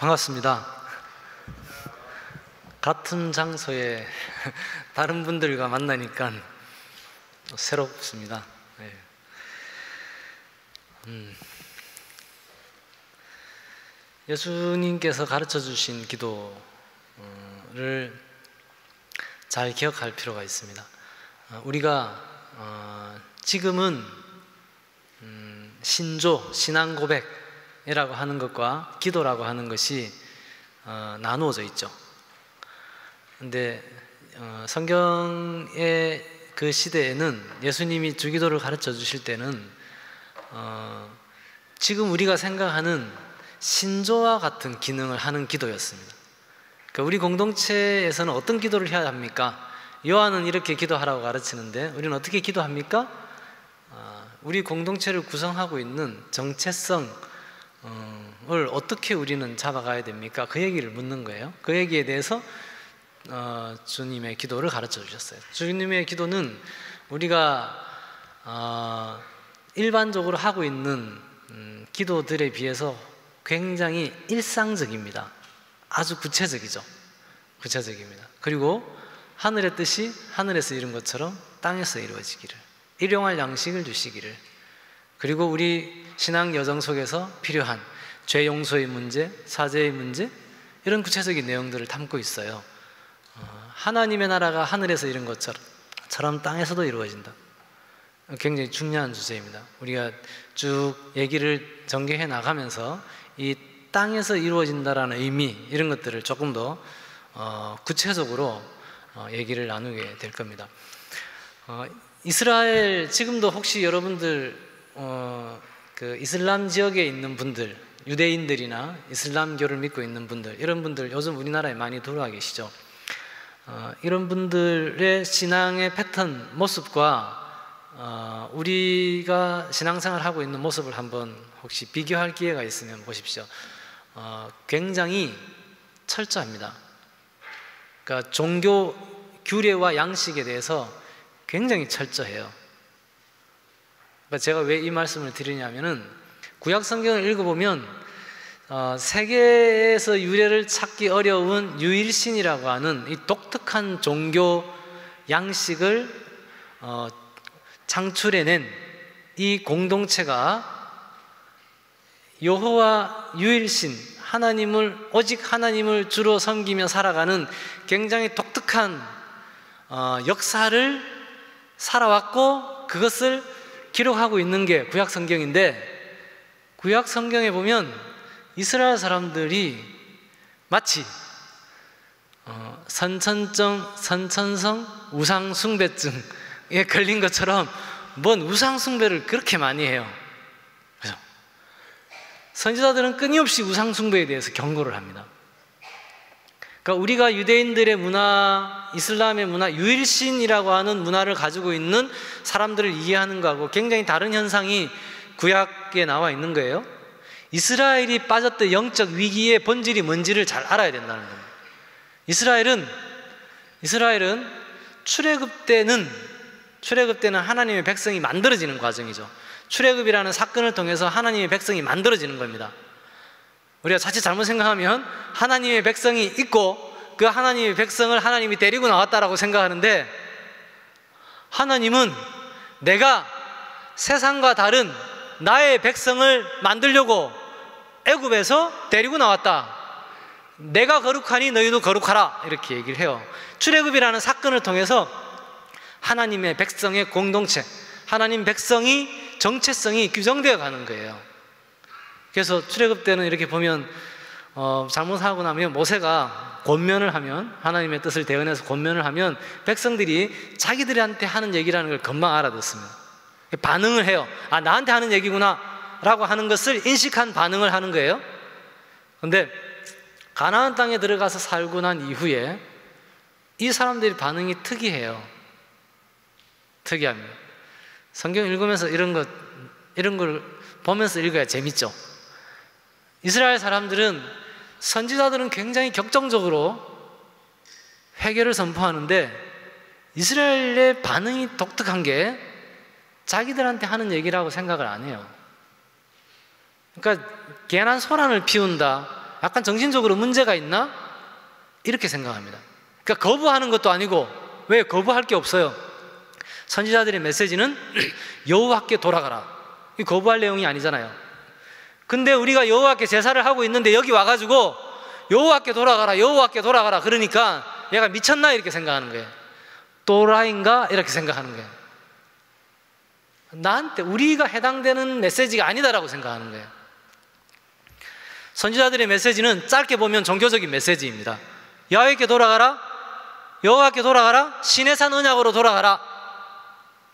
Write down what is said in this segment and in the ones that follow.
반갑습니다. 같은 장소에 다른 분들과 만나니까 새롭습니다. 네. 예수님께서 가르쳐 주신 기도를 잘 기억할 필요가 있습니다. 우리가 지금은 신조, 신앙 고백이라고 하는 것과 기도라고 하는 것이 나누어져 있죠. 근데 성경의 그 시대에는 예수님이 주기도를 가르쳐 주실 때는 지금 우리가 생각하는 신조와 같은 기능을 하는 기도였습니다. 그러니까 우리 공동체에서는 어떤 기도를 해야 합니까? 요한은 이렇게 기도하라고 가르치는데 우리는 어떻게 기도합니까? 우리 공동체를 구성하고 있는 정체성을 어떻게 우리는 잡아가야 됩니까? 그 얘기를 묻는 거예요. 그 얘기에 대해서 주님의 기도를 가르쳐 주셨어요. 주님의 기도는 우리가 일반적으로 하고 있는 기도들에 비해서 굉장히 일상적입니다. 아주 구체적이죠. 구체적입니다. 그리고 하늘의 뜻이 하늘에서 이룬 것처럼 땅에서 이루어지기를, 일용할 양식을 주시기를, 그리고 우리 신앙 여정 속에서 필요한 죄 용서의 문제, 사죄의 문제, 이런 구체적인 내용들을 담고 있어요. 하나님의 나라가 하늘에서 이룬 것처럼 땅에서도 이루어진다. 굉장히 중요한 주제입니다. 우리가 쭉 얘기를 전개해 나가면서 이 땅에서 이루어진다라는 의미, 이런 것들을 조금 더 구체적으로 얘기를 나누게 될 겁니다. 이스라엘, 지금도 혹시 여러분들 그 이슬람 지역에 있는 분들, 유대인들이나 이슬람교를 믿고 있는 분들, 이런 분들 요즘 우리나라에 많이 들어와 계시죠. 이런 분들의 신앙의 패턴, 모습과 우리가 신앙생활을 하고 있는 모습을 한번 혹시 비교할 기회가 있으면 보십시오. 굉장히 철저합니다. 그러니까 종교 규례와 양식에 대해서 굉장히 철저해요. 그러니까 제가 왜 이 말씀을 드리냐면은 구약 성경을 읽어보면 세계에서 유래를 찾기 어려운 유일신이라고 하는 이 독특한 종교 양식을 창출해낸 이 공동체가 여호와 유일신, 오직 하나님을 주로 섬기며 살아가는 굉장히 독특한 역사를 살아왔고, 그것을 기록하고 있는 게 구약 성경인데, 구약 성경에 보면 이스라엘 사람들이 마치 선천성 우상숭배증에 걸린 것처럼 뭔 우상숭배를 그렇게 많이 해요. 그죠? 선지자들은 끊임없이 우상숭배에 대해서 경고를 합니다. 그러니까 우리가 유대인들의 문화, 이슬람의 문화, 유일신이라고 하는 문화를 가지고 있는 사람들을 이해하는 것하고 굉장히 다른 현상이 구약에 나와 있는 거예요. 이스라엘이 빠졌던 영적 위기의 본질이 뭔지를 잘 알아야 된다는 겁니다. 이스라엘은 출애굽 때는 하나님의 백성이 만들어지는 과정이죠. 출애굽이라는 사건을 통해서 하나님의 백성이 만들어지는 겁니다. 우리가 자칫 잘못 생각하면 하나님의 백성이 있고 그 하나님의 백성을 하나님이 데리고 나왔다라고 생각하는데, 하나님은 내가 세상과 다른 나의 백성을 만들려고 애굽에서 데리고 나왔다. 내가 거룩하니 너희도 거룩하라, 이렇게 얘기를 해요. 출애굽이라는 사건을 통해서 하나님의 백성의 공동체, 하나님 백성이 정체성이 규정되어 가는 거예요. 그래서 출애굽 때는 이렇게 보면 잘못하고 나면 모세가 권면을 하면, 하나님의 뜻을 대언해서 권면을 하면 백성들이 자기들한테 하는 얘기라는 걸 금방 알아듣습니다. 반응을 해요. 아, 나한테 하는 얘기구나 라고 하는 것을 인식한 반응을 하는 거예요. 그런데 가나안 땅에 들어가서 살고 난 이후에 이 사람들의 반응이 특이해요. 특이합니다. 성경 읽으면서 이런 걸 보면서 읽어야 재밌죠. 이스라엘 사람들은, 선지자들은 굉장히 격정적으로 회개를 선포하는데 이스라엘의 반응이 독특한 게 자기들한테 하는 얘기라고 생각을 안 해요. 그러니까 괜한 소란을 피운다, 약간 정신적으로 문제가 있나? 이렇게 생각합니다. 그러니까 거부하는 것도 아니고, 왜 거부할 게 없어요. 선지자들의 메시지는 여호와께 돌아가라. 이 거부할 내용이 아니잖아요. 근데 우리가 여호와께 제사를 하고 있는데 여기 와가지고 여호와께 돌아가라, 여호와께 돌아가라 그러니까 얘가 미쳤나 이렇게 생각하는 거예요. 또라이인가 이렇게 생각하는 거예요. 나한테 우리가 해당되는 메시지가 아니다라고 생각하는 거예요. 선지자들의 메시지는 짧게 보면 종교적인 메시지입니다. 야훼께 돌아가라, 여호와께 돌아가라, 신의 산 언약으로 돌아가라.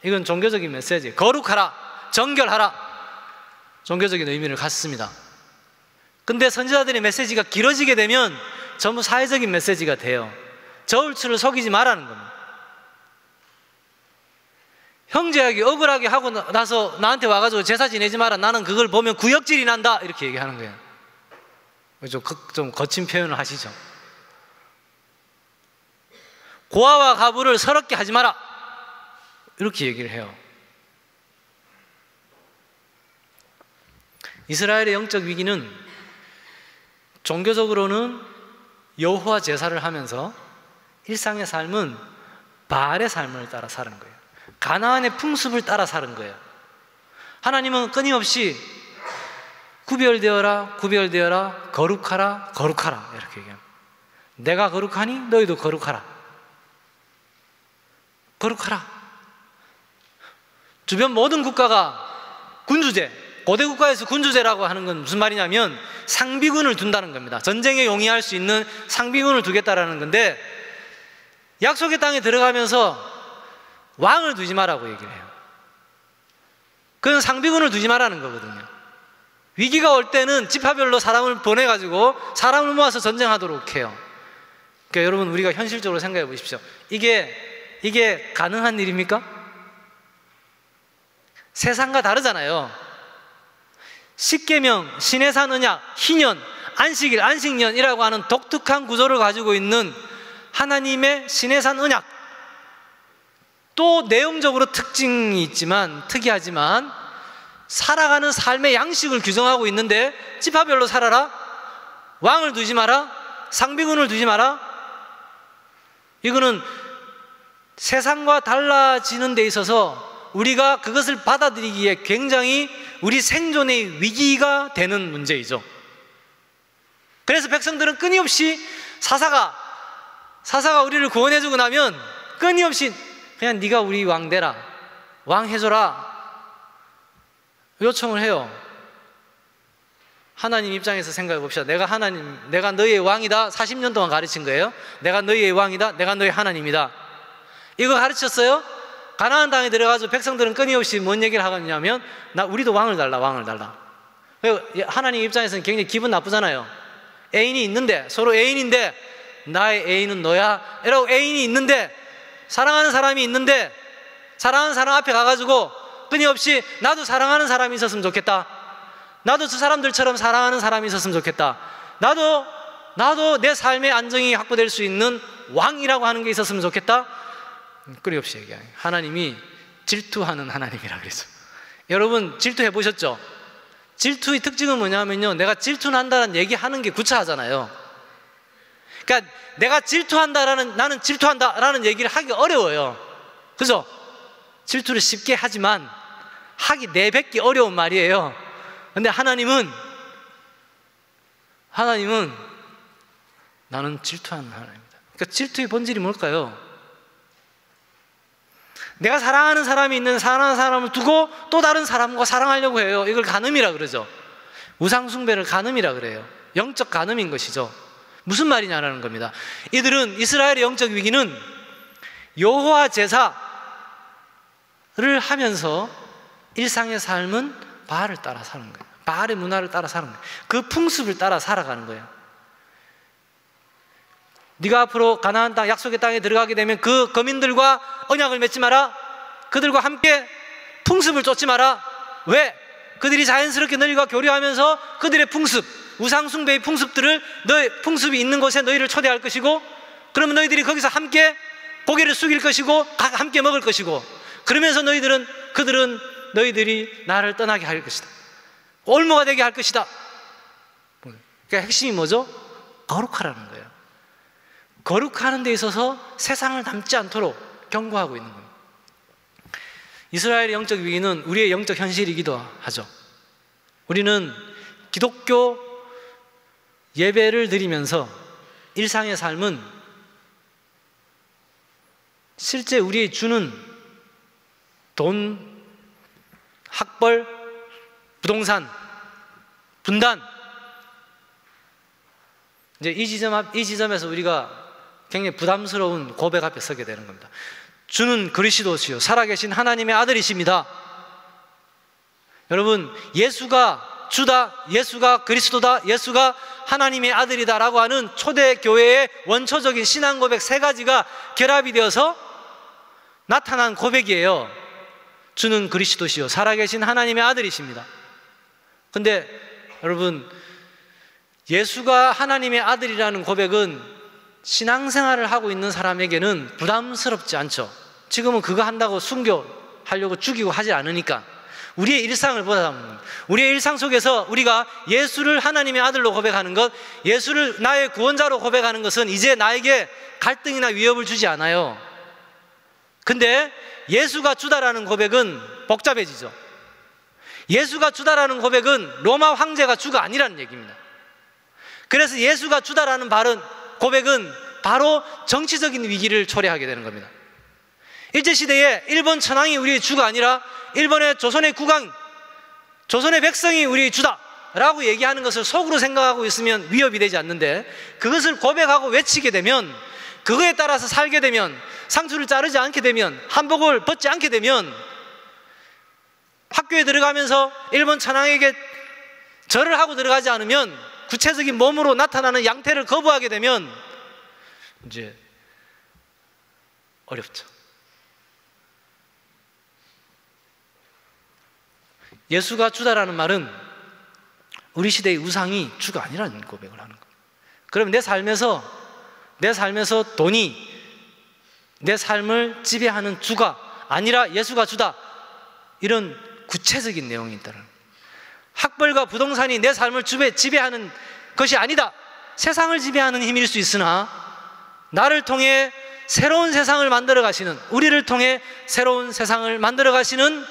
이건 종교적인 메시지. 거룩하라, 정결하라, 종교적인 의미를 갖습니다. 근데 선지자들의 메시지가 길어지게 되면 전부 사회적인 메시지가 돼요. 저울추를 속이지 말라는 겁니다. 형제에게 억울하게 하고 나서 나한테 와가지고 제사 지내지 마라, 나는 그걸 보면 구역질이 난다, 이렇게 얘기하는 거예요. 좀 거친 표현을 하시죠. 고아와 가부를 서럽게 하지 마라, 이렇게 얘기를 해요. 이스라엘의 영적 위기는 종교적으로는 여호와 제사를 하면서 일상의 삶은 바알의 삶을 따라 사는 거예요. 가나안의 풍습을 따라 사는 거예요. 하나님은 끊임없이 구별되어라, 구별되어라, 거룩하라, 거룩하라 이렇게 얘기합니다. 내가 거룩하니 너희도 거룩하라, 거룩하라. 주변 모든 국가가 군주제, 고대 국가에서 군주제라고 하는 건 무슨 말이냐면 상비군을 둔다는 겁니다. 전쟁에 용이할 수 있는 상비군을 두겠다라는 건데, 약속의 땅에 들어가면서 왕을 두지 마라고 얘기를 해요. 그건 상비군을 두지 마라는 거거든요. 위기가 올 때는 지파별로 사람을 보내가지고 사람을 모아서 전쟁하도록 해요. 그러니까 여러분, 우리가 현실적으로 생각해 보십시오. 이게 가능한 일입니까? 세상과 다르잖아요. 십계명, 신의 산 언약, 희년, 안식일, 안식년이라고 하는 독특한 구조를 가지고 있는 하나님의 신의 산 언약, 또 내용적으로 특징이 있지만, 특이하지만 살아가는 삶의 양식을 규정하고 있는데, 지파별로 살아라, 왕을 두지 마라, 상비군을 두지 마라. 이거는 세상과 달라지는 데 있어서 우리가 그것을 받아들이기에 굉장히 우리 생존의 위기가 되는 문제이죠. 그래서 백성들은 끊임없이 사사가 우리를 구원해주고 나면 끊임없이 그냥 네가 우리 왕 되라, 왕 해줘라 요청을 해요. 하나님 입장에서 생각해 봅시다. 내가 너희의 왕이다. 40년 동안 가르친 거예요. 내가 너희의 왕이다, 내가 너희 하나님이다, 이거 가르쳤어요. 가나안 땅에 들어가서 백성들은 끊임없이 뭔 얘기를 하겠냐면, 우리도 왕을 달라, 왕을 달라. 하나님 입장에서는 굉장히 기분 나쁘잖아요. 애인이 있는데, 서로 애인인데, 나의 애인은 너야 이라고 애인이 있는데, 사랑하는 사람이 있는데, 사랑하는 사람 앞에 가가지고 끊임없이 나도 사랑하는 사람이 있었으면 좋겠다, 나도 저 사람들처럼 사랑하는 사람이 있었으면 좋겠다, 나도 내 삶의 안정이 확보될 수 있는 왕이라고 하는 게 있었으면 좋겠다, 끊임없이 얘기해요. 하나님이 질투하는 하나님이라 그랬죠. 여러분 질투해 보셨죠? 질투의 특징은 뭐냐면요, 내가 질투난다는 얘기하는 게 구차하잖아요. 그러니까 내가 나는 질투한다라는 얘기를 하기 어려워요. 그죠? 질투를 쉽게 하지만 하기 내뱉기 어려운 말이에요. 근데 하나님은 나는 질투하는 하나님이다. 그러니까 질투의 본질이 뭘까요? 내가 사랑하는 사람이 있는, 사랑하는 사람을 두고 또 다른 사람과 사랑하려고 해요. 이걸 간음이라 그러죠. 우상숭배를 간음이라 그래요. 영적 간음인 것이죠. 무슨 말이냐라는 겁니다. 이스라엘의 영적 위기는 여호와 제사를 하면서 일상의 삶은 바알을 따라 사는 거예요. 바알의 문화를 따라 사는 거예요. 그 풍습을 따라 살아가는 거예요. 네가 앞으로 가나안 땅, 약속의 땅에 들어가게 되면 그 거민들과 언약을 맺지 마라, 그들과 함께 풍습을 쫓지 마라. 왜? 그들이 자연스럽게 너희가 교류하면서 그들의 풍습, 우상숭배의 풍습들을, 너희 풍습이 있는 곳에 너희를 초대할 것이고, 그러면 너희들이 거기서 함께 고개를 숙일 것이고 함께 먹을 것이고, 그러면서 그들은 너희들이 나를 떠나게 할 것이다, 올무가 되게 할 것이다. 그러니까 핵심이 뭐죠? 거룩하라는 거예요. 거룩하는 데 있어서 세상을 닮지 않도록 경고하고 있는 겁니다. 이스라엘의 영적 위기는 우리의 영적 현실이기도 하죠. 우리는 기독교 예배를 드리면서 일상의 삶은 실제 우리의 주는 돈, 학벌, 부동산, 분단, 이제 이 지점에서 우리가 굉장히 부담스러운 고백 앞에 서게 되는 겁니다. 주는 그리스도시요 살아계신 하나님의 아들이십니다. 여러분, 예수가 주다, 예수가 그리스도다, 예수가 하나님의 아들이다 라고 하는 초대교회의 원초적인 신앙 고백 세 가지가 결합이 되어서 나타난 고백이에요. 주는 그리스도시요 살아계신 하나님의 아들이십니다. 근데 여러분, 예수가 하나님의 아들이라는 고백은 신앙생활을 하고 있는 사람에게는 부담스럽지 않죠. 지금은 그거 한다고 순교하려고 죽이고 하지 않으니까. 우리의 일상을 보다 보면 우리의 일상 속에서 우리가 예수를 하나님의 아들로 고백하는 것, 예수를 나의 구원자로 고백하는 것은 이제 나에게 갈등이나 위협을 주지 않아요. 근데 예수가 주다라는 고백은 복잡해지죠. 예수가 주다라는 고백은 로마 황제가 주가 아니라는 얘기입니다. 그래서 예수가 주다라는 고백은 바로 정치적인 위기를 초래하게 되는 겁니다. 일제시대에 일본 천황이 우리의 주가 아니라 일본의 조선의 국왕, 조선의 백성이 우리의 주다 라고 얘기하는 것을 속으로 생각하고 있으면 위협이 되지 않는데, 그것을 고백하고 외치게 되면, 그거에 따라서 살게 되면, 상투를 자르지 않게 되면, 한복을 벗지 않게 되면, 학교에 들어가면서 일본 천황에게 절을 하고 들어가지 않으면, 구체적인 몸으로 나타나는 양태를 거부하게 되면 이제 어렵죠. 예수가 주다라는 말은 우리 시대의 우상이 주가 아니라는 고백을 하는 거예요. 그럼 내 삶에서 돈이 내 삶을 지배하는 주가 아니라 예수가 주다, 이런 구체적인 내용이 있다는 거예요. 학벌과 부동산이 내 삶을 지배하는 것이 아니다. 세상을 지배하는 힘일 수 있으나 나를 통해 새로운 세상을 만들어 가시는, 우리를 통해 새로운 세상을 만들어 가시는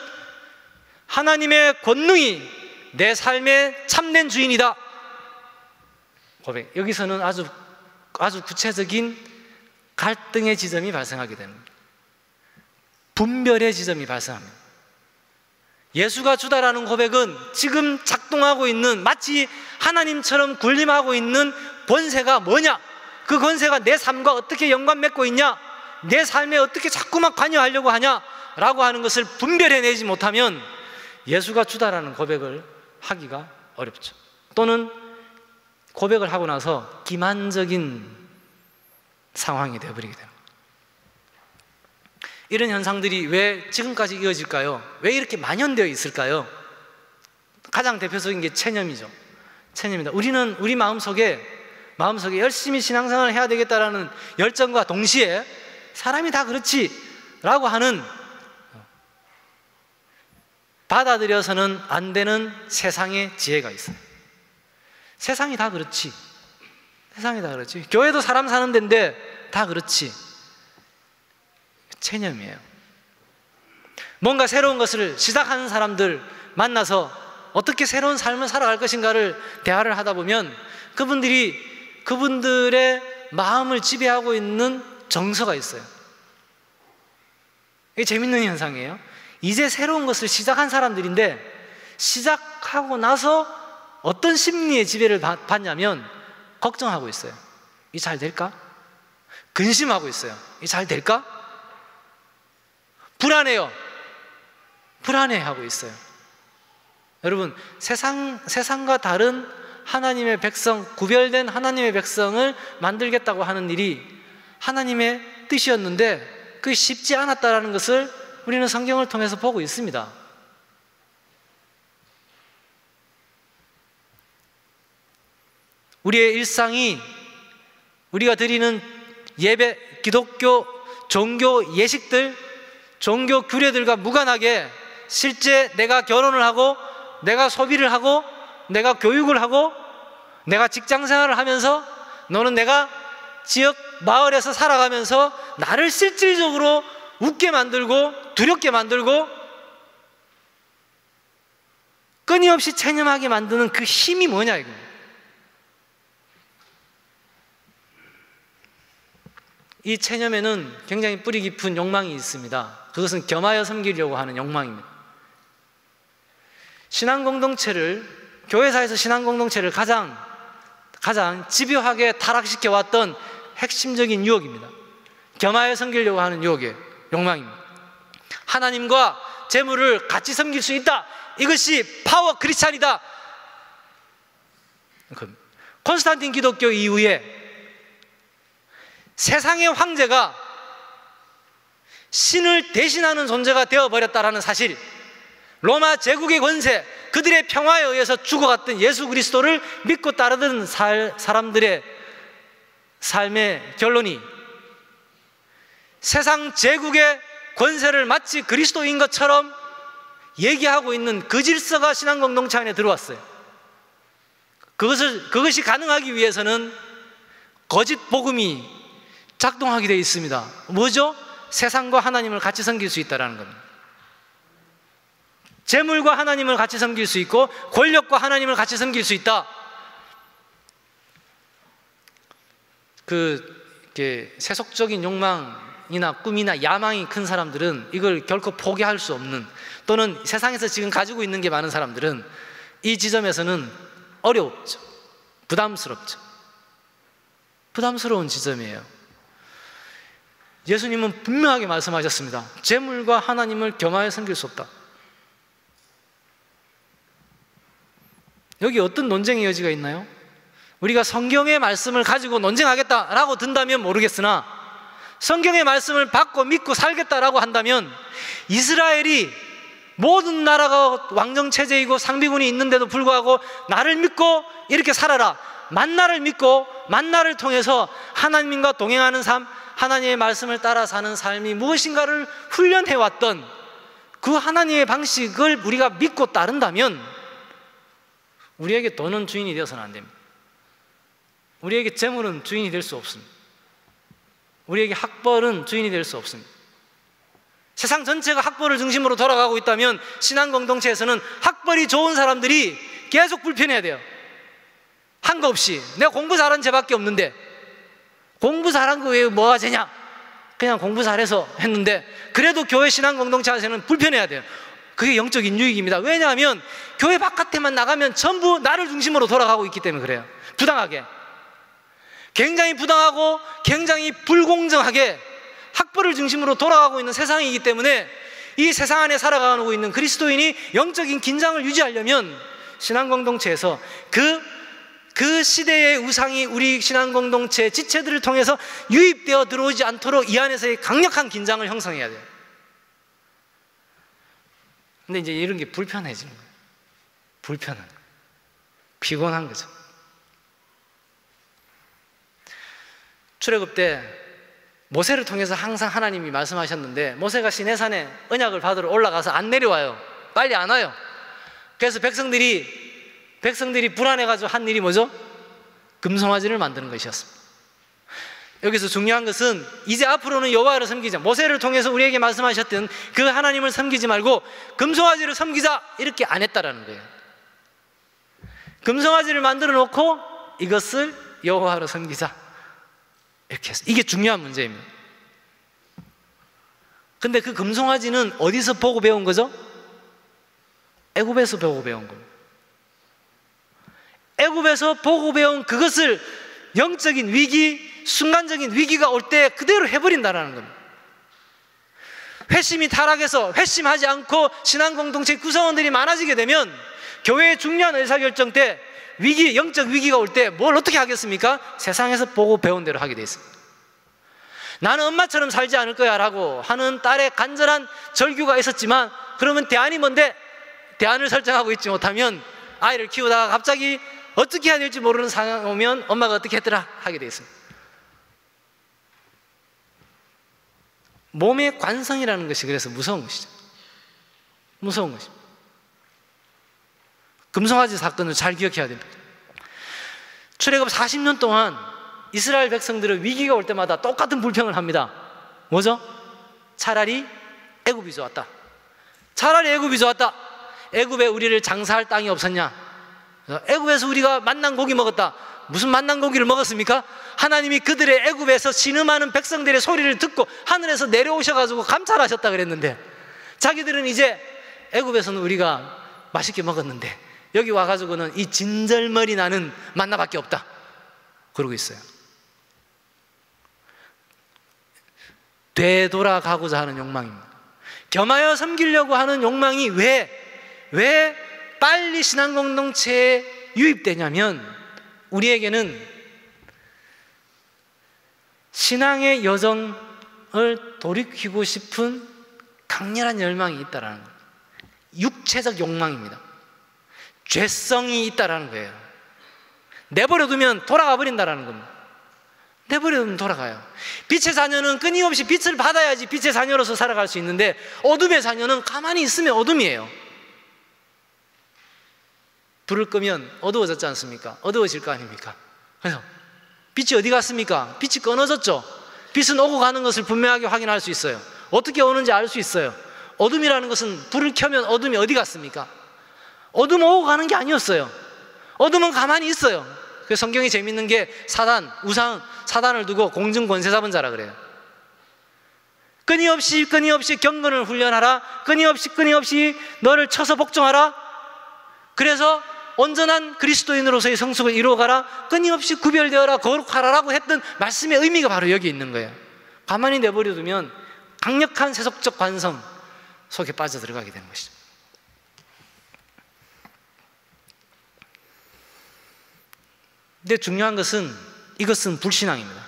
하나님의 권능이 내 삶의 참된 주인이다. 고백. 여기서는 아주 구체적인 갈등의 지점이 발생하게 됩니다. 분별의 지점이 발생합니다. 예수가 주다라는 고백은 지금 작동하고 있는, 마치 하나님처럼 군림하고 있는 권세가 뭐냐, 그 권세가 내 삶과 어떻게 연관 맺고 있냐, 내 삶에 어떻게 자꾸만 관여하려고 하냐 라고 하는 것을 분별해내지 못하면 예수가 주다라는 고백을 하기가 어렵죠. 또는 고백을 하고 나서 기만적인 상황이 되어버리게 됩니다. 이런 현상들이 왜 지금까지 이어질까요? 왜 이렇게 만연되어 있을까요? 가장 대표적인 게 체념이죠. 체념이다. 우리는 우리 마음속에 열심히 신앙생활을 해야 되겠다라는 열정과 동시에 사람이 다 그렇지 라고 하는, 받아들여서는 안 되는 세상의 지혜가 있어요. 세상이 다 그렇지, 세상이 다 그렇지, 교회도 사람 사는 데인데 다 그렇지. 체념이에요. 뭔가 새로운 것을 시작하는 사람들 만나서 어떻게 새로운 삶을 살아갈 것인가를 대화를 하다 보면 그분들의 마음을 지배하고 있는 정서가 있어요. 이게 재밌는 현상이에요. 이제 새로운 것을 시작한 사람들인데 시작하고 나서 어떤 심리의 지배를 받냐면 걱정하고 있어요. 이 잘 될까? 근심하고 있어요. 이 잘 될까? 불안해요. 불안해하고 있어요. 여러분, 세상과 다른 하나님의 백성, 구별된 하나님의 백성을 만들겠다고 하는 일이 하나님의 뜻이었는데 그게 쉽지 않았다는 것을 우리는 성경을 통해서 보고 있습니다. 우리의 일상이, 우리가 드리는 예배, 기독교, 종교 예식들, 종교 규례들과 무관하게 실제 내가 결혼을 하고, 내가 소비를 하고, 내가 교육을 하고, 내가 직장 생활을 하면서, 너는 내가 지역 마을에서 살아가면서 나를 실질적으로 웃게 만들고 두렵게 만들고 끊임없이 체념하게 만드는 그 힘이 뭐냐 이겁니다. 이 체념에는 굉장히 뿌리 깊은 욕망이 있습니다. 그것은 겸하여 섬기려고 하는 욕망입니다. 신앙공동체를, 교회사에서 신앙공동체를 가장 집요하게 타락시켜 왔던 핵심적인 유혹입니다. 겸하여 섬기려고 하는 유혹이에요. 욕망입니다. 하나님과 재물을 같이 섬길 수 있다, 이것이 파워 크리스찬이다. 콘스탄틴 기독교 이후에 세상의 황제가 신을 대신하는 존재가 되어버렸다라는 사실, 로마 제국의 권세, 그들의 평화에 의해서 죽어갔던 예수 그리스도를 믿고 따르던 사람들의 삶의 결론이 세상 제국의 권세를 마치 그리스도인 것처럼 얘기하고 있는 그 질서가 신앙공동체 안에 들어왔어요. 그것이 가능하기 위해서는 거짓 복음이 작동하게 되어 있습니다. 뭐죠? 세상과 하나님을 같이 섬길 수 있다는 겁니다. 재물과 하나님을 같이 섬길 수 있고 권력과 하나님을 같이 섬길 수 있다. 이렇게 세속적인 욕망이나 꿈이나 야망이 큰 사람들은 이걸 결코 포기할 수 없는, 또는 세상에서 지금 가지고 있는 게 많은 사람들은 이 지점에서는 어렵죠. 부담스럽죠. 부담스러운 지점이에요. 예수님은 분명하게 말씀하셨습니다. 재물과 하나님을 겸하여 섬길 수 없다. 여기 어떤 논쟁의 여지가 있나요? 우리가 성경의 말씀을 가지고 논쟁하겠다라고 든다면 모르겠으나, 성경의 말씀을 받고 믿고 살겠다라고 한다면, 이스라엘이 모든 나라가 왕정체제이고 상비군이 있는데도 불구하고 나를 믿고 이렇게 살아라, 만나를 믿고 만나를 통해서 하나님과 동행하는 삶, 하나님의 말씀을 따라 사는 삶이 무엇인가를 훈련해왔던 그 하나님의 방식을 우리가 믿고 따른다면, 우리에게 돈은 주인이 되어서는 안 됩니다. 우리에게 재물은 주인이 될 수 없습니다. 우리에게 학벌은 주인이 될 수 없습니다. 세상 전체가 학벌을 중심으로 돌아가고 있다면 신앙공동체에서는 학벌이 좋은 사람들이 계속 불편해야 돼요. 한 거 없이 내가 공부 잘한 죄밖에 없는데, 공부 잘한 거 왜 뭐가 죄냐? 그냥 공부 잘해서 했는데, 그래도 교회 신앙공동체에서는 불편해야 돼요. 그게 영적인 유익입니다. 왜냐하면 교회 바깥에만 나가면 전부 나를 중심으로 돌아가고 있기 때문에 그래요. 부당하게, 굉장히 부당하고 굉장히 불공정하게 학벌을 중심으로 돌아가고 있는 세상이기 때문에, 이 세상 안에 살아가고 있는 그리스도인이 영적인 긴장을 유지하려면 신앙공동체에서 그 시대의 우상이 우리 신앙공동체 지체들을 통해서 유입되어 들어오지 않도록 이 안에서의 강력한 긴장을 형성해야 돼요. 근데 이제 이런 게 불편해지는 거예요. 불편한, 피곤한 거죠. 출애굽 때 모세를 통해서 항상 하나님이 말씀하셨는데, 모세가 시내산에 언약을 받으러 올라가서 안 내려와요. 빨리 안 와요. 그래서 백성들이 불안해가지고 한 일이 뭐죠? 금송아지를 만드는 것이었습니다. 여기서 중요한 것은 이제 앞으로는 여호와를 섬기자, 모세를 통해서 우리에게 말씀하셨던 그 하나님을 섬기지 말고 금송아지를 섬기자, 이렇게 안 했다라는 거예요. 금송아지를 만들어 놓고 이것을 여호와로 섬기자, 이렇게 했어요. 이게 중요한 문제입니다. 근데 그 금송아지는 어디서 보고 배운 거죠? 애굽에서 보고 배운 겁니다. 애굽에서 보고 배운 그것을 영적인 위기, 순간적인 위기가 올 때 그대로 해버린다는 겁니다. 회심이 타락해서 회심하지 않고 신앙공동체 구성원들이 많아지게 되면 교회의 중요한 의사결정 때 영적 위기가 올 때 뭘 어떻게 하겠습니까? 세상에서 보고 배운 대로 하게 돼 있습니다. 나는 엄마처럼 살지 않을 거야 라고 하는 딸의 간절한 절규가 있었지만, 그러면 대안이 뭔데? 대안을 설정하고 있지 못하면 아이를 키우다가 갑자기 어떻게 해야 될지 모르는 상황이 오면 엄마가 어떻게 했더라 하게 돼 있습니다. 몸의 관성이라는 것이 그래서 무서운 것이죠. 무서운 것입니다. 금송아지 사건을 잘 기억해야 됩니다. 출애굽 40년 동안 이스라엘 백성들은 위기가 올 때마다 똑같은 불평을 합니다. 뭐죠? 차라리 애굽이 좋았다. 차라리 애굽이 좋았다. 애굽에 우리를 장사할 땅이 없었냐? 애굽에서 우리가 만난 고기 먹었다. 무슨 만난 고기를 먹었습니까? 하나님이 그들의 애굽에서 신음하는 백성들의 소리를 듣고 하늘에서 내려오셔가지고 감찰하셨다 그랬는데, 자기들은 이제 애굽에서는 우리가 맛있게 먹었는데 여기 와가지고는 이 진절머리 나는 만나밖에 없다 그러고 있어요. 되돌아가고자 하는 욕망입니다. 겸하여 섬기려고 하는 욕망이 왜 빨리 신앙 공동체에 유입되냐면, 우리에게는 신앙의 여정을 돌이키고 싶은 강렬한 열망이 있다라는 거예요. 육체적 욕망입니다. 죄성이 있다라는 거예요. 내버려두면 돌아가 버린다라는 겁니다. 내버려두면 돌아가요. 빛의 자녀는 끊임없이 빛을 받아야지 빛의 자녀로서 살아갈 수 있는데, 어둠의 자녀는 가만히 있으면 어둠이에요. 불을 끄면 어두워졌지 않습니까? 어두워질 거 아닙니까? 그래서 빛이 어디 갔습니까? 빛이 끊어졌죠. 빛은 오고 가는 것을 분명하게 확인할 수 있어요. 어떻게 오는지 알 수 있어요. 어둠이라는 것은 불을 켜면 어둠이 어디 갔습니까? 어둠은 오고 가는 게 아니었어요. 어둠은 가만히 있어요. 그래서 성경이 재밌는 게 사단을 두고 공중 권세 잡은 자라 그래요. 끊임없이 경건을 훈련하라. 끊임없이 너를 쳐서 복종하라. 그래서 온전한 그리스도인으로서의 성숙을 이루어가라. 끊임없이 구별되어라, 거룩하라라고 했던 말씀의 의미가 바로 여기 있는 거예요. 가만히 내버려두면 강력한 세속적 관성 속에 빠져들어가게 되는 것이죠. 근데 중요한 것은 이것은 불신앙입니다.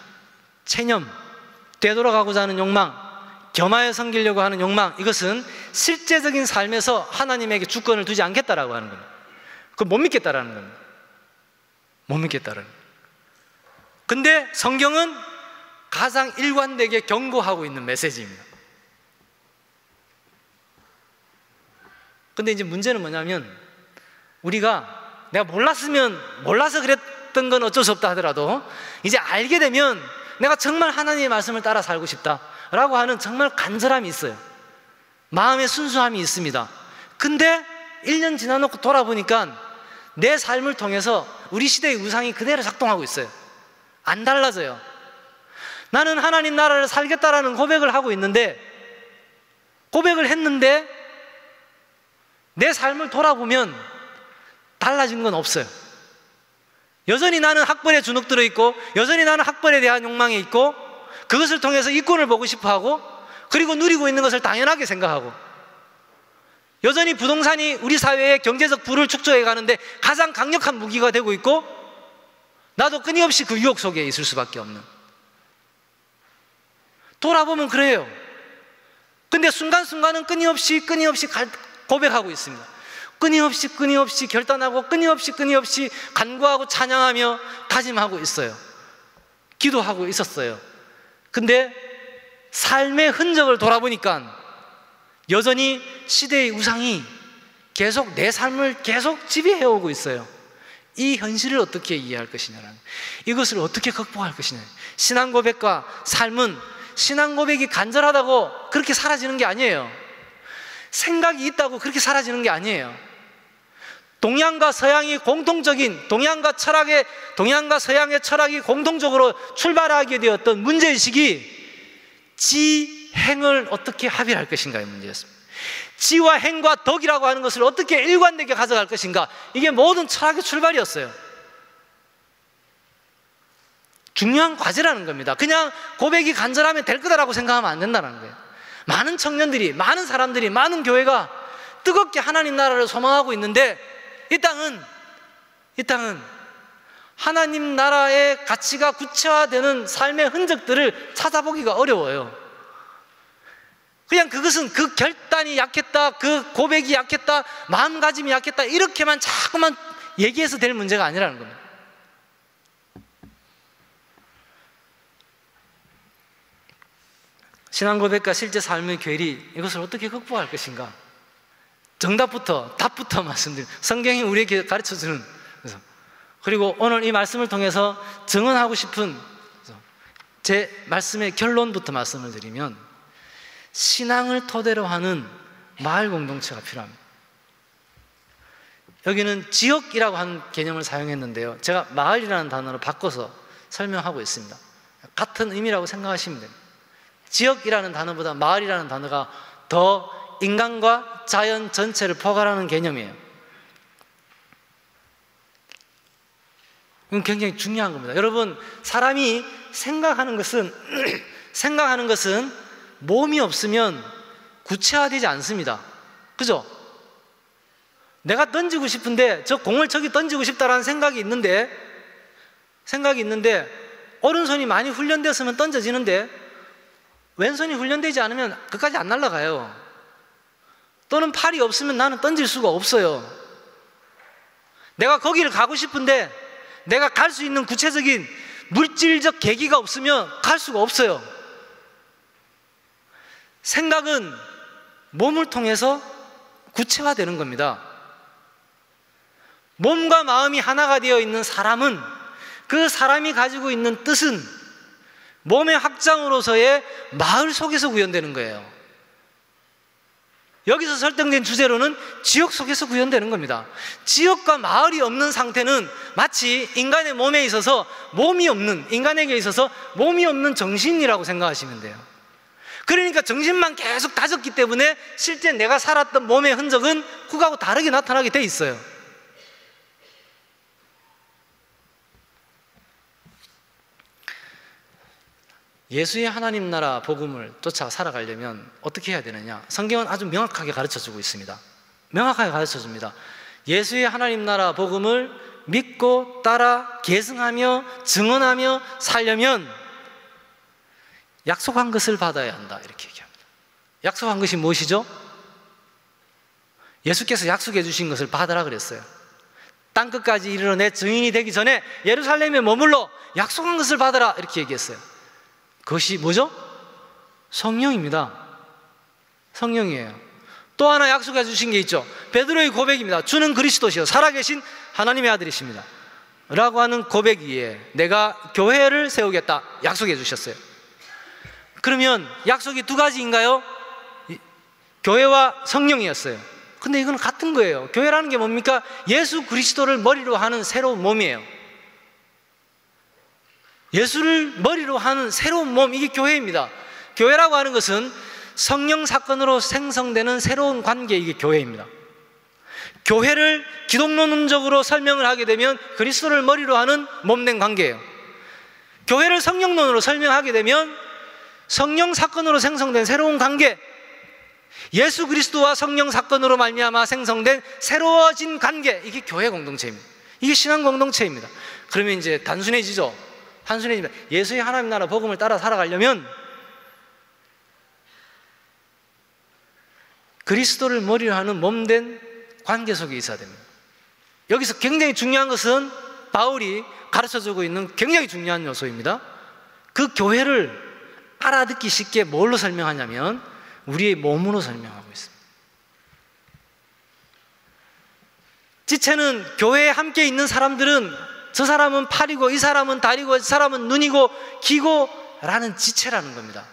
체념, 되돌아가고자 하는 욕망, 겸하여 섬기려고 하는 욕망, 이것은 실제적인 삶에서 하나님에게 주권을 두지 않겠다라고 하는 겁니다. 그걸 못 믿겠다라는 겁니다. 못 믿겠다라는 겁니다. 근데 성경은 가장 일관되게 경고하고 있는 메시지입니다. 근데 이제 문제는 뭐냐면, 우리가 내가 몰라서 그랬던 건 어쩔 수 없다 하더라도 이제 알게 되면 내가 정말 하나님의 말씀을 따라 살고 싶다라고 하는 정말 간절함이 있어요. 마음의 순수함이 있습니다. 근데 1년 지나놓고 돌아보니까 내 삶을 통해서 우리 시대의 우상이 그대로 작동하고 있어요. 안 달라져요. 나는 하나님 나라를 살겠다라는 고백을 하고 있는데, 고백을 했는데 내 삶을 돌아보면 달라진 건 없어요. 여전히 나는 학벌에 주눅들어 있고, 여전히 나는 학벌에 대한 욕망이 있고, 그것을 통해서 이권을 보고 싶어하고, 그리고 누리고 있는 것을 당연하게 생각하고, 여전히 부동산이 우리 사회의 경제적 부를 축소해 가는데 가장 강력한 무기가 되고 있고, 나도 끊임없이 그 유혹 속에 있을 수밖에 없는. 돌아보면 그래요. 근데 순간순간은 끊임없이 고백하고 있습니다. 끊임없이 결단하고 끊임없이 간구하고 찬양하며 다짐하고 있어요. 기도하고 있었어요. 근데 삶의 흔적을 돌아보니까 여전히 시대의 우상이 계속 내 삶을 계속 지배해오고 있어요. 이 현실을 어떻게 이해할 것이냐라는, 이것을 어떻게 극복할 것이냐. 신앙 고백과 삶은 신앙 고백이 간절하다고 그렇게 사라지는 게 아니에요. 생각이 있다고 그렇게 사라지는 게 아니에요. 동양과 서양의 철학이 공통적으로 출발하게 되었던 문제의식이 지행을 어떻게 합일할 것인가의 문제였습니다. 지와 행과 덕이라고 하는 것을 어떻게 일관되게 가져갈 것인가, 이게 모든 철학의 출발이었어요. 중요한 과제라는 겁니다. 그냥 고백이 간절하면 될 거다라고 생각하면 안 된다는 거예요. 많은 청년들이, 많은 사람들이, 많은 교회가 뜨겁게 하나님 나라를 소망하고 있는데, 이 땅은 하나님 나라의 가치가 구체화되는 삶의 흔적들을 찾아보기가 어려워요. 그냥 그것은 그 결단이 약했다, 그 고백이 약했다, 마음가짐이 약했다, 이렇게만 자꾸만 얘기해서 될 문제가 아니라는 겁니다. 신앙 고백과 실제 삶의 괴리, 이것을 어떻게 극복할 것인가? 답부터 말씀드립니다. 성경이 우리에게 가르쳐주는, 그래서 그리고 오늘 이 말씀을 통해서 증언하고 싶은 제 말씀의 결론부터 말씀을 드리면, 신앙을 토대로 하는 마을 공동체가 필요합니다. 여기는 지역이라고 하는 개념을 사용했는데요, 제가 마을이라는 단어로 바꿔서 설명하고 있습니다. 같은 의미라고 생각하시면 됩니다. 지역이라는 단어보다 마을이라는 단어가 더 인간과 자연 전체를 포괄하는 개념이에요. 이건 굉장히 중요한 겁니다. 여러분, 사람이 생각하는 것은 생각하는 것은 몸이 없으면 구체화되지 않습니다. 그죠? 내가 던지고 싶은데, 저 공을 저기 던지고 싶다라는 생각이 있는데 오른손이 많이 훈련되었으면 던져지는데 왼손이 훈련되지 않으면 끝까지 안 날아가요. 또는 팔이 없으면 나는 던질 수가 없어요. 내가 거기를 가고 싶은데 내가 갈 수 있는 구체적인 물질적 계기가 없으면 갈 수가 없어요. 생각은 몸을 통해서 구체화되는 겁니다. 몸과 마음이 하나가 되어 있는 사람은, 그 사람이 가지고 있는 뜻은 몸의 확장으로서의 마을 속에서 구현되는 거예요. 여기서 설정된 주제로는 지역 속에서 구현되는 겁니다. 지역과 마을이 없는 상태는 마치 인간의 몸에 있어서 몸이 없는, 인간에게 있어서 몸이 없는 정신이라고 생각하시면 돼요. 그러니까 정신만 계속 다졌기 때문에 실제 내가 살았던 몸의 흔적은 그거하고 다르게 나타나게 돼 있어요. 예수의 하나님 나라 복음을 쫓아 살아가려면 어떻게 해야 되느냐? 성경은 아주 명확하게 가르쳐주고 있습니다. 명확하게 가르쳐줍니다. 예수의 하나님 나라 복음을 믿고 따라 계승하며 증언하며 살려면 약속한 것을 받아야 한다, 이렇게 얘기합니다. 약속한 것이 무엇이죠? 예수께서 약속해 주신 것을 받으라 그랬어요. 땅끝까지 이르러 내 증인이 되기 전에 예루살렘에 머물러 약속한 것을 받으라, 이렇게 얘기했어요. 그것이 뭐죠? 성령입니다. 성령이에요. 또 하나 약속해 주신 게 있죠. 베드로의 고백입니다. 주는 그리스도시요 살아계신 하나님의 아들이십니다 라고 하는 고백 위에 내가 교회를 세우겠다 약속해 주셨어요. 그러면 약속이 두 가지인가요? 교회와 성령이었어요. 근데 이건 같은 거예요. 교회라는 게 뭡니까? 예수 그리스도를 머리로 하는 새로운 몸이에요. 예수를 머리로 하는 새로운 몸, 이게 교회입니다. 교회라고 하는 것은 성령 사건으로 생성되는 새로운 관계, 이게 교회입니다. 교회를 기독론적으로 설명을 하게 되면 그리스도를 머리로 하는 몸된 관계예요. 교회를 성령론으로 설명하게 되면 성령 사건으로 생성된 새로운 관계, 예수 그리스도와 성령 사건으로 말미암아 생성된 새로워진 관계, 이게 교회 공동체입니다. 이게 신앙 공동체입니다. 그러면 이제 단순해지죠. 단순해지면 예수의 하나님 나라 복음을 따라 살아가려면 그리스도를 머리로 하는 몸된 관계 속에 있어야 됩니다. 여기서 굉장히 중요한 것은 바울이 가르쳐주고 있는 굉장히 중요한 요소입니다. 그 교회를 알아듣기 쉽게 뭘로 설명하냐면 우리의 몸으로 설명하고 있습니다. 지체는 교회에 함께 있는 사람들은 저 사람은 팔이고 이 사람은 다리고 이 사람은 눈이고 귀고 라는 지체라는 겁니다.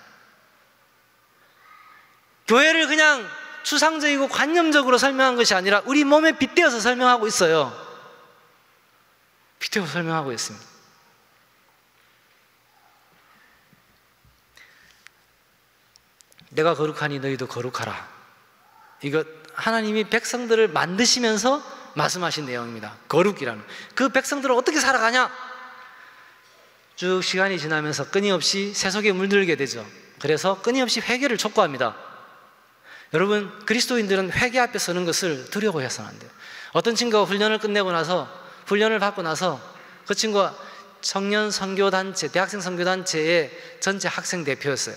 교회를 그냥 추상적이고 관념적으로 설명한 것이 아니라 우리 몸에 빗대어서 설명하고 있어요. 빗대어서 설명하고 있습니다. 내가 거룩하니 너희도 거룩하라. 이거 하나님이 백성들을 만드시면서 말씀하신 내용입니다. 거룩이라는. 그 백성들은 어떻게 살아가냐? 쭉 시간이 지나면서 끊임없이 세속에 물들게 되죠. 그래서 끊임없이 회개를 촉구합니다. 여러분, 그리스도인들은 회개 앞에 서는 것을 두려워해서는 안 돼요. 어떤 친구가 훈련을 받고 나서 그 친구가 청년 선교단체, 대학생 선교단체의 전체 학생 대표였어요.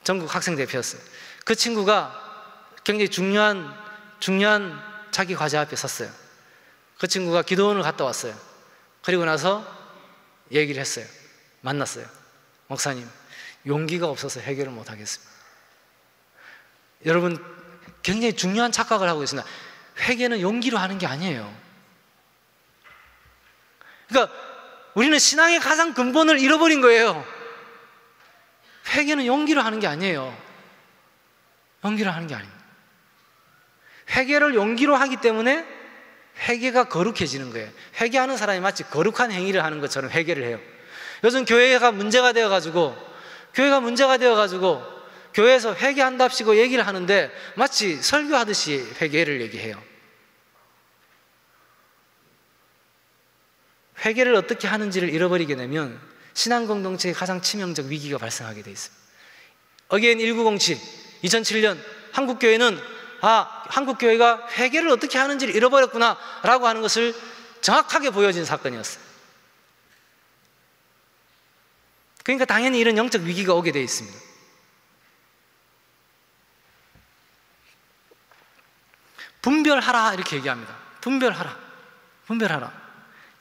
전국 학생 대표였어요. 그 친구가 굉장히 중요한 자기 과제 앞에 섰어요. 그 친구가 기도원을 갔다 왔어요. 그리고 나서 얘기를 했어요. 만났어요. 목사님, 용기가 없어서 해결을 못 하겠습니다. 여러분, 굉장히 중요한 착각을 하고 있습니다. 회개는 용기로 하는 게 아니에요. 그러니까 우리는 신앙의 가장 근본을 잃어버린 거예요. 회개는 용기로 하는 게 아니에요. 용기로 하는 게 아닙니다. 회개를 용기로 하기 때문에 회개가 거룩해지는 거예요. 회개하는 사람이 마치 거룩한 행위를 하는 것처럼 회개를 해요. 요즘 교회가 문제가 되어가지고 교회에서 회개한답시고 얘기를 하는데 마치 설교하듯이 회개를 얘기해요. 회개를 어떻게 하는지를 잃어버리게 되면 신앙 공동체에 가장 치명적 위기가 발생하게 돼 있습니다. 어게인 1907, 2007년 한국교회는 한국교회가 회개를 어떻게 하는지를 잃어버렸구나 라고 하는 것을 정확하게 보여진 사건이었어요. 그러니까 당연히 이런 영적 위기가 오게 돼 있습니다. 분별하라 이렇게 얘기합니다. 분별하라.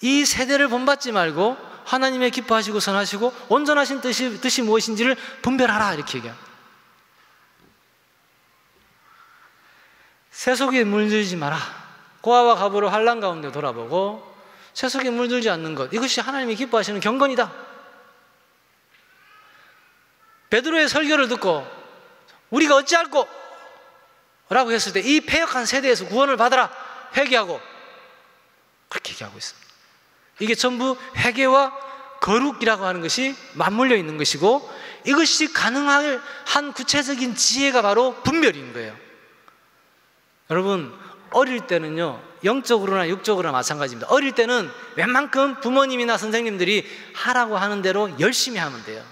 이 세대를 본받지 말고 하나님의 기뻐하시고 선하시고 온전하신 뜻이 무엇인지를 분별하라 이렇게 얘기합니다. 세속에 물들지 마라. 고아와 가부를 환난 가운데 돌아보고 세속에 물들지 않는 것, 이것이 하나님이 기뻐하시는 경건이다. 베드로의 설교를 듣고 우리가 어찌할꼬? 라고 했을 때 이 패역한 세대에서 구원을 받아라, 회개하고, 그렇게 얘기하고 있습니다. 이게 전부 회개와 거룩이라고 하는 것이 맞물려 있는 것이고, 이것이 가능한 한 구체적인 지혜가 바로 분별인 거예요. 여러분, 어릴 때는요, 영적으로나 육적으로나 마찬가지입니다. 어릴 때는 웬만큼 부모님이나 선생님들이 하라고 하는 대로 열심히 하면 돼요.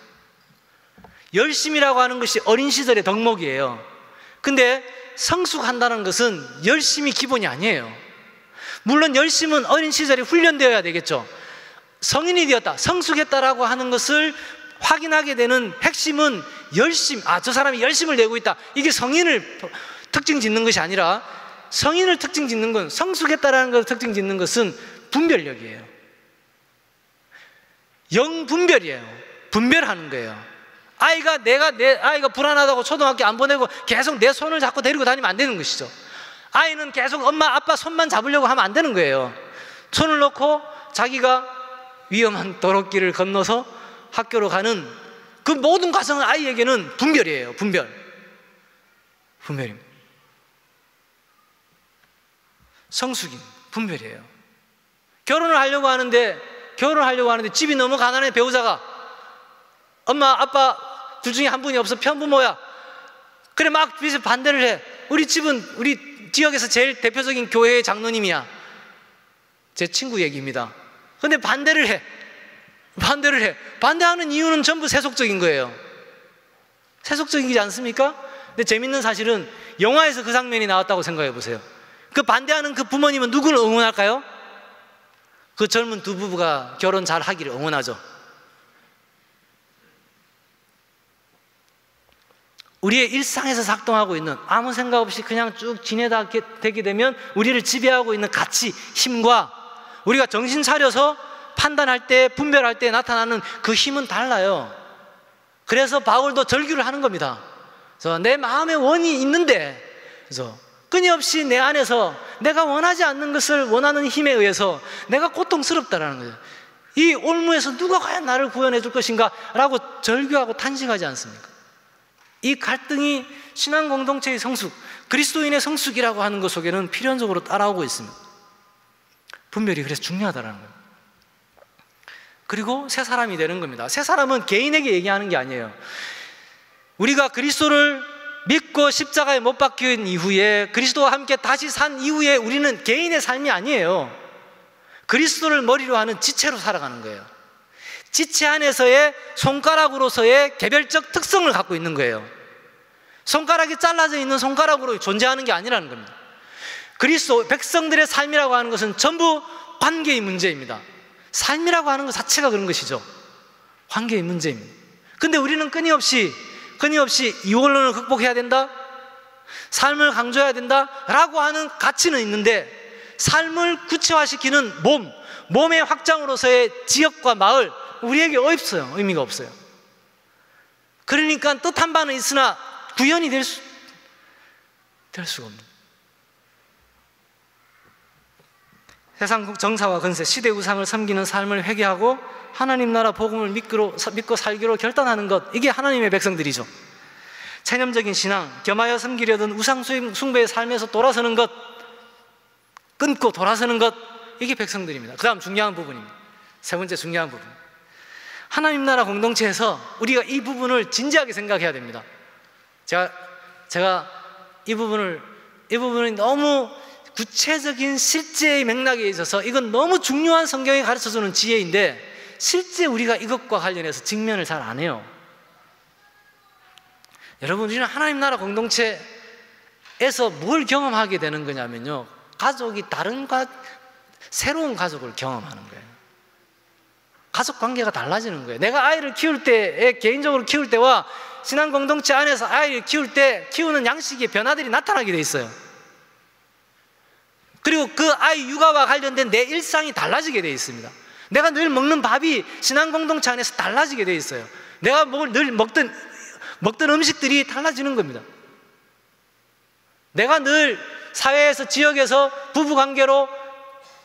열심이라고 하는 것이 어린 시절의 덕목이에요. 근데 성숙한다는 것은 열심이 기본이 아니에요. 물론 열심은 어린 시절에 훈련되어야 되겠죠. 성인이 되었다, 성숙했다라고 하는 것을 확인하게 되는 핵심은 열심, 저 사람이 열심을 내고 있다, 이게 성인을 특징 짓는 것이 아니라, 성인을 특징 짓는 건, 성숙했다라는 것을 특징 짓는 것은 분별력이에요. 영분별이에요. 분별하는 거예요. 내 아이가 불안하다고 초등학교 안 보내고 계속 내 손을 잡고 데리고 다니면 안 되는 것이죠. 아이는 계속 엄마 아빠 손만 잡으려고 하면 안 되는 거예요. 손을 놓고 자기가 위험한 도로길을 건너서 학교로 가는 그 모든 과정은 아이에게는 분별이에요. 분별입니다. 성숙인 분별이에요. 결혼을 하려고 하는데 집이 너무 가난해, 배우자가. 엄마 아빠 둘 중에 한 분이 없어, 편부모야. 그래, 막 반대를 해. 우리 집은 우리 지역에서 제일 대표적인 교회의 장로님이야. 제 친구 얘기입니다. 근데 반대를 해. 반대하는 이유는 전부 세속적인 거예요. 세속적이지 않습니까? 근데 재밌는 사실은 영화에서 그 장면이 나왔다고 생각해 보세요. 그 반대하는 그 부모님은 누구를 응원할까요? 그 젊은 두 부부가 결혼 잘 하기를 응원하죠. 우리의 일상에서 작동하고 있는, 아무 생각 없이 그냥 쭉 지내다 되게 되면 우리를 지배하고 있는 가치, 힘과 우리가 정신 차려서 판단할 때, 분별할 때 나타나는 그 힘은 달라요. 그래서 바울도 절규를 하는 겁니다. 그래서 내 마음에 원이 있는데, 그래서 끊임없이 내 안에서 내가 원하지 않는 것을 원하는 힘에 의해서 내가 고통스럽다라는 거예요. 이 올무에서 누가 과연 나를 구원해 줄 것인가? 라고 절규하고 탄식하지 않습니까? 이 갈등이 신앙 공동체의 성숙, 그리스도인의 성숙이라고 하는 것 속에는 필연적으로 따라오고 있습니다. 분별이 그래서 중요하다는 거예요. 그리고 새 사람이 되는 겁니다. 새 사람은 개인에게 얘기하는 게 아니에요. 우리가 그리스도를 믿고 십자가에 못 박힌 이후에, 그리스도와 함께 다시 산 이후에 우리는 개인의 삶이 아니에요. 그리스도를 머리로 하는 지체로 살아가는 거예요. 지체 안에서의 손가락으로서의 개별적 특성을 갖고 있는 거예요. 손가락이 잘라져 있는 손가락으로 존재하는 게 아니라는 겁니다. 그리스도 백성들의 삶이라고 하는 것은 전부 관계의 문제입니다. 삶이라고 하는 것 자체가 그런 것이죠. 관계의 문제입니다. 근데 우리는 끊임없이 이원론을 극복해야 된다, 삶을 강조해야 된다 라고 하는 가치는 있는데, 삶을 구체화시키는 몸의 확장으로서의 지역과 마을, 우리에게 없어요. 의미가 없어요. 그러니까 뜻한 바는 있으나 구현이 될 수가 없는. 세상 정사와 건세, 시대 우상을 섬기는 삶을 회개하고 하나님 나라 복음을 믿고 살기로 결단하는 것, 이게 하나님의 백성들이죠. 체념적인 신앙, 겸하여 섬기려던 우상 숭배의 삶에서 돌아서는 것, 끊고 돌아서는 것, 이게 백성들입니다. 그 다음 중요한 부분입니다. 세 번째 중요한 부분, 하나님 나라 공동체에서 우리가 이 부분을 진지하게 생각해야 됩니다. 제가 이 부분이 너무 구체적인 실제의 맥락에 있어서 이건 너무 중요한 성경이 가르쳐주는 지혜인데 실제 우리가 이것과 관련해서 직면을 잘 안 해요. 여러분, 우리는 하나님 나라 공동체에서 뭘 경험하게 되는 거냐면요, 가족이 새로운 가족을 경험하는 거예요. 가족 관계가 달라지는 거예요. 내가 아이를 키울 때, 개인적으로 키울 때와 신앙 공동체 안에서 아이를 키울 때 키우는 양식의 변화들이 나타나게 돼 있어요. 그리고 그 아이 육아와 관련된 내 일상이 달라지게 돼 있습니다. 내가 늘 먹는 밥이 신앙 공동체 안에서 달라지게 돼 있어요. 내가 늘 먹던 음식들이 달라지는 겁니다. 내가 늘 사회에서, 지역에서 부부관계로,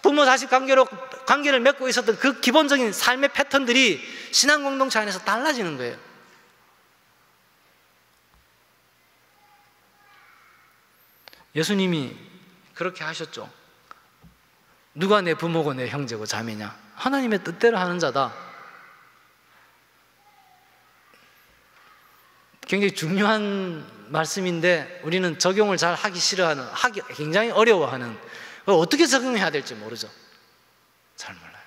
부모 자식 관계를 맺고 있었던 그 기본적인 삶의 패턴들이 신앙 공동체 안에서 달라지는 거예요. 예수님이 그렇게 하셨죠. 누가 내 부모고 내 형제고 자매냐? 하나님의 뜻대로 하는 자다. 굉장히 중요한 말씀인데 우리는 적용을 잘 하기 싫어하는, 하기 굉장히 어려워하는, 어떻게 적용해야 될지 모르죠. 잘 몰라요.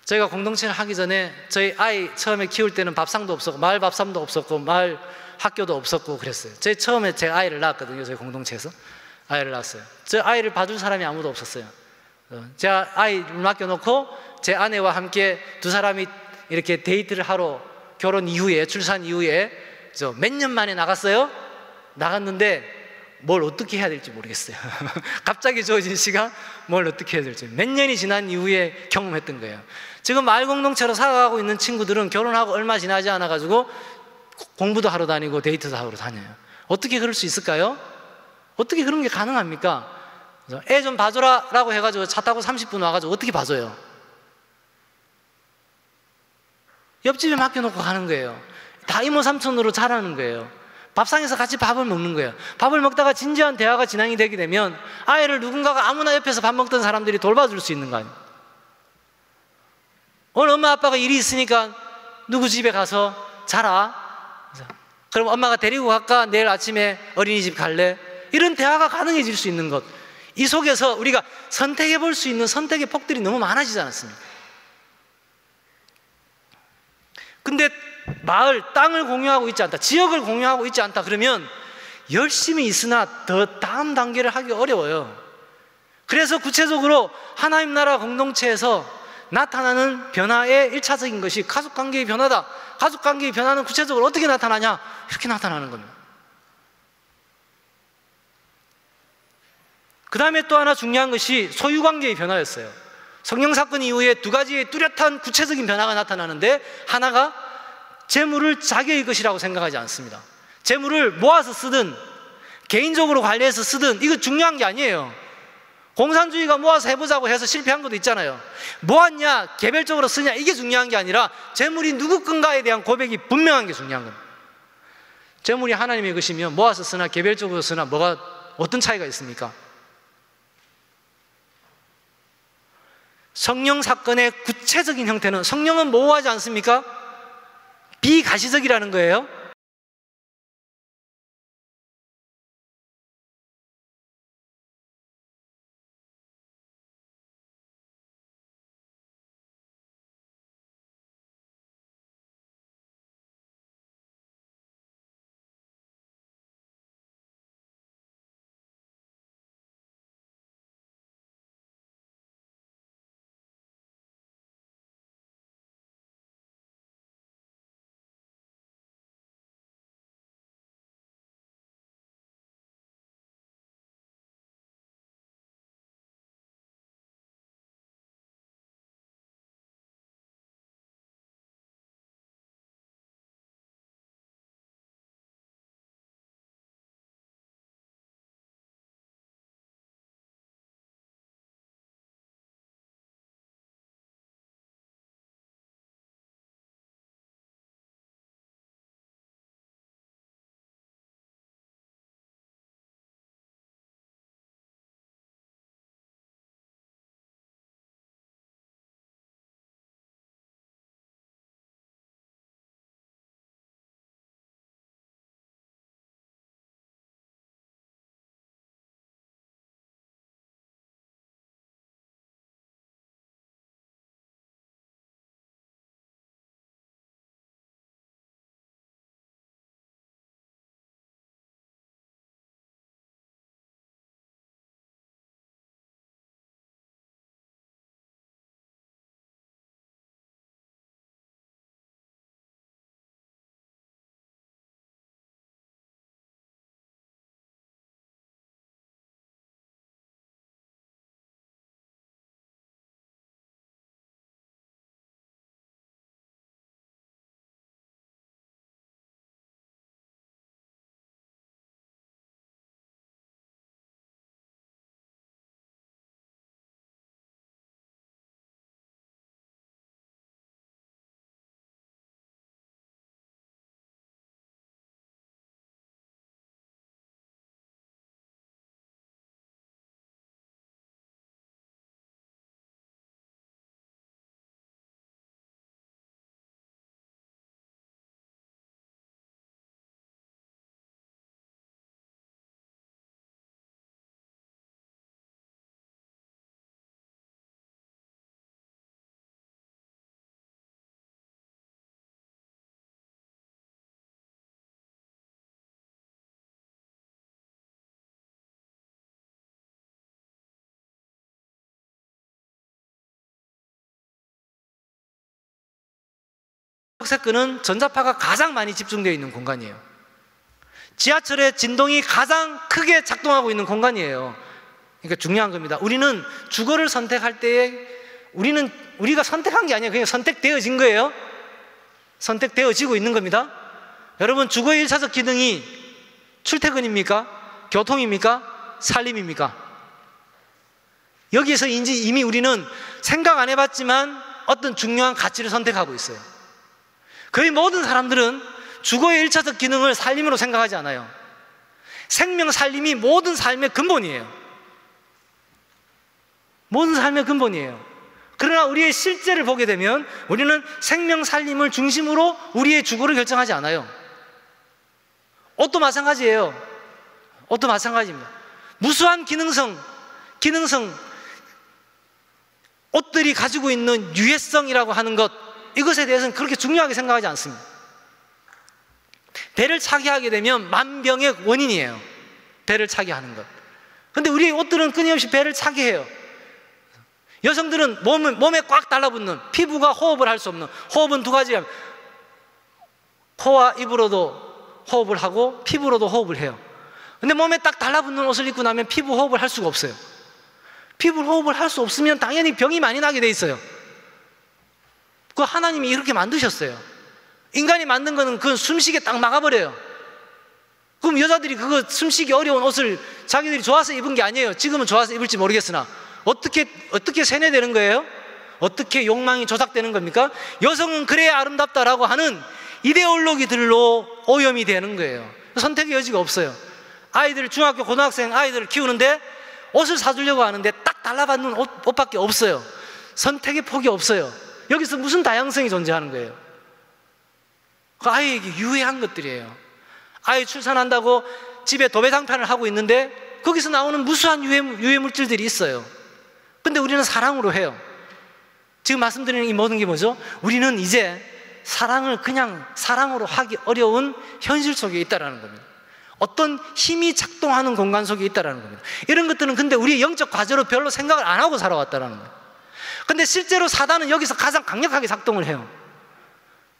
저희가 공동체를 하기 전에 저희 아이 처음에 키울 때는 밥상도 없었고 마을 밥상도 없었고 마을 학교도 없었고 그랬어요. 저희 처음에 제 아이를 낳았거든요. 저희 공동체에서 아이를 낳았어요. 저 아이를 봐줄 사람이 아무도 없었어요. 제가 아이를 맡겨놓고 제 아내와 함께 두 사람이 이렇게 데이트를 하러 결혼 이후에, 출산 이후에 몇 년 만에 나갔어요. 나갔는데 뭘 어떻게 해야 될지 모르겠어요. 갑자기 주어진 시간, 뭘 어떻게 해야 될지. 몇 년이 지난 이후에 경험했던 거예요. 지금 마을 공동체로 살아가고 있는 친구들은 결혼하고 얼마 지나지 않아가지고 공부도 하러 다니고 데이트도 하러 다녀요. 어떻게 그럴 수 있을까요? 어떻게 그런 게 가능합니까? 애 좀 봐줘라 라고 해가지고 차 타고 30분 와가지고 어떻게 봐줘요? 옆집에 맡겨놓고 가는 거예요. 다 이모 삼촌으로 자라는 거예요. 밥상에서 같이 밥을 먹는 거예요. 밥을 먹다가 진지한 대화가 진행이 되게 되면 아이를 누군가가 아무나 옆에서 밥 먹던 사람들이 돌봐줄 수 있는 거 아니에요. 오늘 엄마 아빠가 일이 있으니까 누구 집에 가서 자라. 그럼 엄마가 데리고 갈까? 내일 아침에 어린이집 갈래? 이런 대화가 가능해질 수 있는 것, 이 속에서 우리가 선택해 볼 수 있는 선택의 폭들이 너무 많아지지 않았습니까? 근데 마을, 땅을 공유하고 있지 않다, 지역을 공유하고 있지 않다 그러면 열심히 있으나 더 다음 단계를 하기 어려워요. 그래서 구체적으로 하나님 나라 공동체에서 나타나는 변화의 1차적인 것이 가족관계의 변화다. 가족관계의 변화는 구체적으로 어떻게 나타나냐? 이렇게 나타나는 겁니다. 그 다음에 또 하나 중요한 것이 소유관계의 변화였어요. 성령 사건 이후에 두 가지의 뚜렷한 구체적인 변화가 나타나는데, 하나가 재물을 자기의 것이라고 생각하지 않습니다. 재물을 모아서 쓰든 개인적으로 관리해서 쓰든 이거 중요한 게 아니에요. 공산주의가 모아서 해보자고 해서 실패한 것도 있잖아요. 모았냐 개별적으로 쓰냐 이게 중요한 게 아니라 재물이 누구 건가에 대한 고백이 분명한 게 중요한 겁니다. 재물이 하나님의 것이면 모아서 쓰나 개별적으로 쓰나 어떤 차이가 있습니까? 성령 사건의 구체적인 형태는, 성령은 모호하지 않습니까? 비가시적이라는 거예요. 세권은 전자파가 가장 많이 집중되어 있는 공간이에요. 지하철의 진동이 가장 크게 작동하고 있는 공간이에요. 그러니까 중요한 겁니다. 우리는 주거를 선택할 때에 우리가 선택한 게 아니에요. 그냥 선택되어진 거예요. 선택되어지고 있는 겁니다. 여러분, 주거의 1차적 기능이 출퇴근입니까? 교통입니까? 살림입니까? 여기에서 이미 우리는 생각 안 해봤지만 어떤 중요한 가치를 선택하고 있어요. 거의 모든 사람들은 주거의 1차적 기능을 살림으로 생각하지 않아요. 생명 살림이 모든 삶의 근본이에요. 모든 삶의 근본이에요. 그러나 우리의 실제를 보게 되면 우리는 생명 살림을 중심으로 우리의 주거를 결정하지 않아요. 옷도 마찬가지예요. 옷도 마찬가지입니다. 무수한 기능성 옷들이 가지고 있는 유해성이라고 하는 것, 이것에 대해서는 그렇게 중요하게 생각하지 않습니다. 배를 차게 하게 되면 만병의 원인이에요. 배를 차게 하는 것. 근데 우리의 옷들은 끊임없이 배를 차게 해요. 여성들은 몸에 꽉 달라붙는, 피부가 호흡을 할 수 없는, 호흡은 두 가지예요. 코와 입으로도 호흡을 하고 피부로도 호흡을 해요. 근데 몸에 딱 달라붙는 옷을 입고 나면 피부 호흡을 할 수가 없어요. 피부 호흡을 할 수 없으면 당연히 병이 많이 나게 돼 있어요. 그 하나님이 이렇게 만드셨어요. 인간이 만든 거는 그건 숨쉬게 딱 막아버려요. 그럼 여자들이 그거 숨쉬기 어려운 옷을 자기들이 좋아서 입은 게 아니에요. 지금은 좋아서 입을지 모르겠으나 어떻게 세뇌되는 거예요? 어떻게 욕망이 조작되는 겁니까? 여성은 그래야 아름답다라고 하는 이데올로기들로 오염이 되는 거예요. 선택의 여지가 없어요. 아이들, 중학교 고등학생 아이들을 키우는데 옷을 사주려고 하는데 딱 달라붙는 옷밖에 없어요. 선택의 폭이 없어요. 여기서 무슨 다양성이 존재하는 거예요? 그 아이에게 유해한 것들이에요. 아이 출산한다고 집에 도배상판을 하고 있는데 거기서 나오는 무수한 유해 물질들이 있어요. 근데 우리는 사랑으로 해요. 지금 말씀드리는 이 모든 게 뭐죠? 우리는 이제 사랑을 그냥 사랑으로 하기 어려운 현실 속에 있다는 겁니다. 어떤 힘이 작동하는 공간 속에 있다는 겁니다. 이런 것들은 근데 우리의 영적 과제로 별로 생각을 안 하고 살아왔다는 거예요. 근데 실제로 사단은 여기서 가장 강력하게 작동을 해요.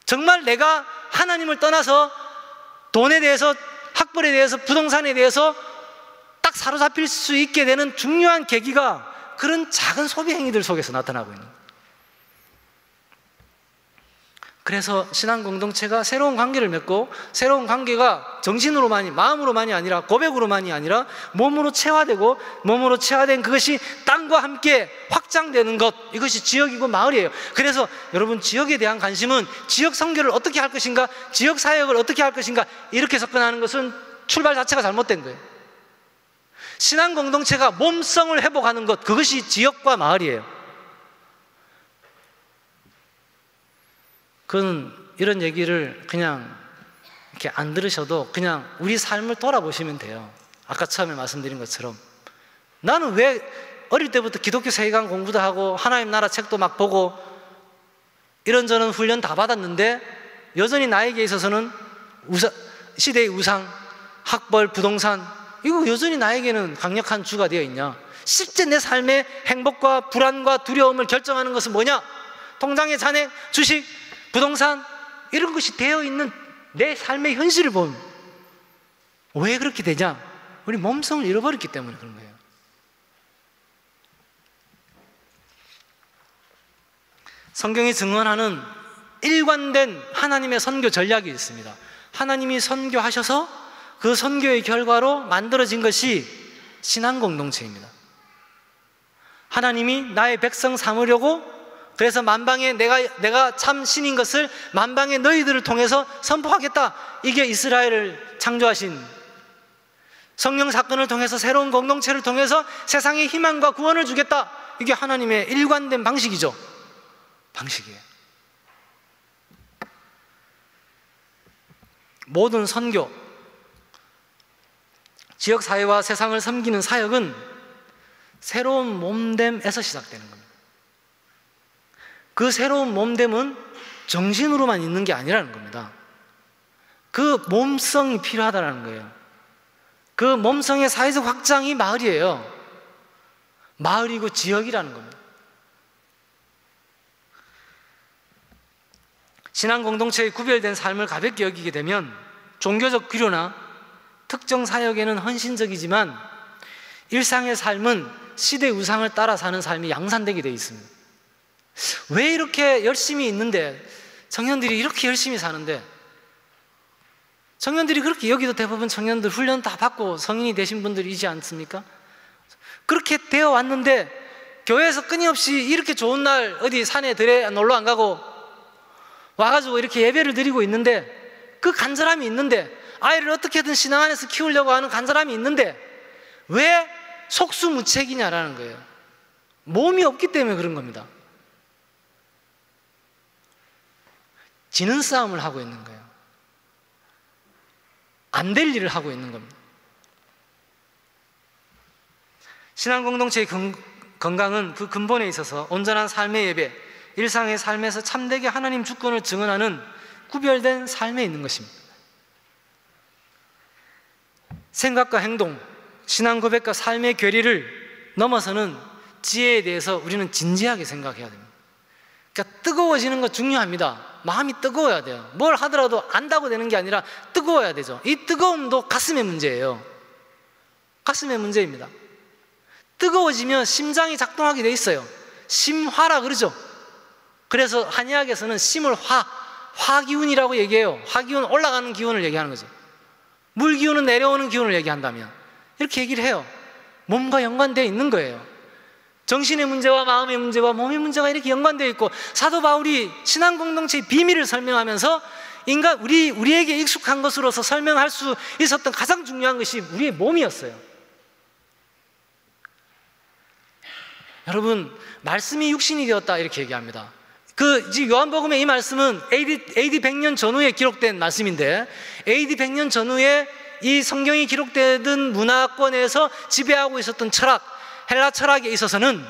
정말 내가 하나님을 떠나서 돈에 대해서, 학벌에 대해서, 부동산에 대해서 딱 사로잡힐 수 있게 되는 중요한 계기가 그런 작은 소비 행위들 속에서 나타나고 있는 거예요. 그래서 신앙 공동체가 새로운 관계를 맺고, 새로운 관계가 정신으로만이, 마음으로만이 아니라 고백으로만이 아니라 몸으로 체화되고, 몸으로 체화된 그것이 땅과 함께 확장되는 것, 이것이 지역이고 마을이에요. 그래서 여러분, 지역에 대한 관심은 지역 선교를 어떻게 할 것인가, 지역 사역을 어떻게 할 것인가, 이렇게 접근하는 것은 출발 자체가 잘못된 거예요. 신앙 공동체가 몸성을 회복하는 것, 그것이 지역과 마을이에요. 그건 이런 얘기를 그냥 이렇게 안 들으셔도 그냥 우리 삶을 돌아보시면 돼요. 아까 처음에 말씀드린 것처럼 나는 왜 어릴 때부터 기독교 세계관 공부도 하고 하나님 나라 책도 막 보고 이런저런 훈련 다 받았는데 여전히 나에게 있어서는 시대의 우상, 학벌, 부동산, 이거 여전히 나에게는 강력한 주가 되어 있냐? 실제 내 삶의 행복과 불안과 두려움을 결정하는 것은 뭐냐? 통장의 잔액, 주식, 부동산, 이런 것이 되어 있는 내 삶의 현실을 보면 왜 그렇게 되냐? 우리 몸성을 잃어버렸기 때문에 그런 거예요. 성경이 증언하는 일관된 하나님의 선교 전략이 있습니다. 하나님이 선교하셔서 그 선교의 결과로 만들어진 것이 신앙 공동체입니다. 하나님이 나의 백성 삼으려고, 그래서 만방에 내가 참 신인 것을 만방에 너희들을 통해서 선포하겠다. 이게 이스라엘을 창조하신 성령 사건을 통해서 새로운 공동체를 통해서 세상에 희망과 구원을 주겠다. 이게 하나님의 일관된 방식이죠. 방식이에요. 모든 선교, 지역사회와 세상을 섬기는 사역은 새로운 몸됨에서 시작되는 겁니다. 그 새로운 몸됨은 정신으로만 있는 게 아니라는 겁니다. 그 몸성이 필요하다는 거예요. 그 몸성의 사회적 확장이 마을이에요. 마을이고 지역이라는 겁니다. 신앙 공동체의 구별된 삶을 가볍게 여기게 되면 종교적 규례나 특정 사역에는 헌신적이지만 일상의 삶은 시대 우상을 따라 사는 삶이 양산되게 되어 있습니다. 왜 이렇게 열심히 있는데, 청년들이 이렇게 열심히 사는데, 청년들이 그렇게, 여기도 대부분 청년들 훈련 다 받고 성인이 되신 분들이지 않습니까? 그렇게 되어 왔는데 교회에서 끊임없이 이렇게 좋은 날 어디 산에 들에 놀러 안 가고 와가지고 이렇게 예배를 드리고 있는데, 그 간절함이 있는데, 아이를 어떻게든 신앙 안에서 키우려고 하는 간절함이 있는데 왜 속수무책이냐라는 거예요. 몸이 없기 때문에 그런 겁니다. 지는 싸움을 하고 있는 거예요. 안 될 일을 하고 있는 겁니다. 신앙 공동체의 건강은 그 근본에 있어서 온전한 삶의 예배, 일상의 삶에서 참되게 하나님 주권을 증언하는 구별된 삶에 있는 것입니다. 생각과 행동, 신앙 고백과 삶의 괴리를 넘어서는 지혜에 대해서 우리는 진지하게 생각해야 됩니다. 그러니까 뜨거워지는 거 중요합니다. 마음이 뜨거워야 돼요. 뭘 하더라도 안다고 되는 게 아니라 뜨거워야 되죠. 이 뜨거움도 가슴의 문제예요. 가슴의 문제입니다. 뜨거워지면 심장이 작동하게 돼 있어요. 심화라 그러죠. 그래서 한의학에서는 심을 화기운이라고 얘기해요. 화기운, 올라가는 기운을 얘기하는 거죠. 물 기운은 내려오는 기운을 얘기한다면 이렇게 얘기를 해요. 몸과 연관되어 있는 거예요. 정신의 문제와 마음의 문제와 몸의 문제가 이렇게 연관되어 있고, 사도 바울이 신앙 공동체의 비밀을 설명하면서 우리에게 익숙한 것으로서 설명할 수 있었던 가장 중요한 것이 우리의 몸이었어요. 여러분, 말씀이 육신이 되었다 이렇게 얘기합니다. 요한복음의 이 말씀은 AD 100년 전후에 기록된 말씀인데, AD 100년 전후에 이 성경이 기록되던 문화권에서 지배하고 있었던 철학, 헬라 철학에 있어서는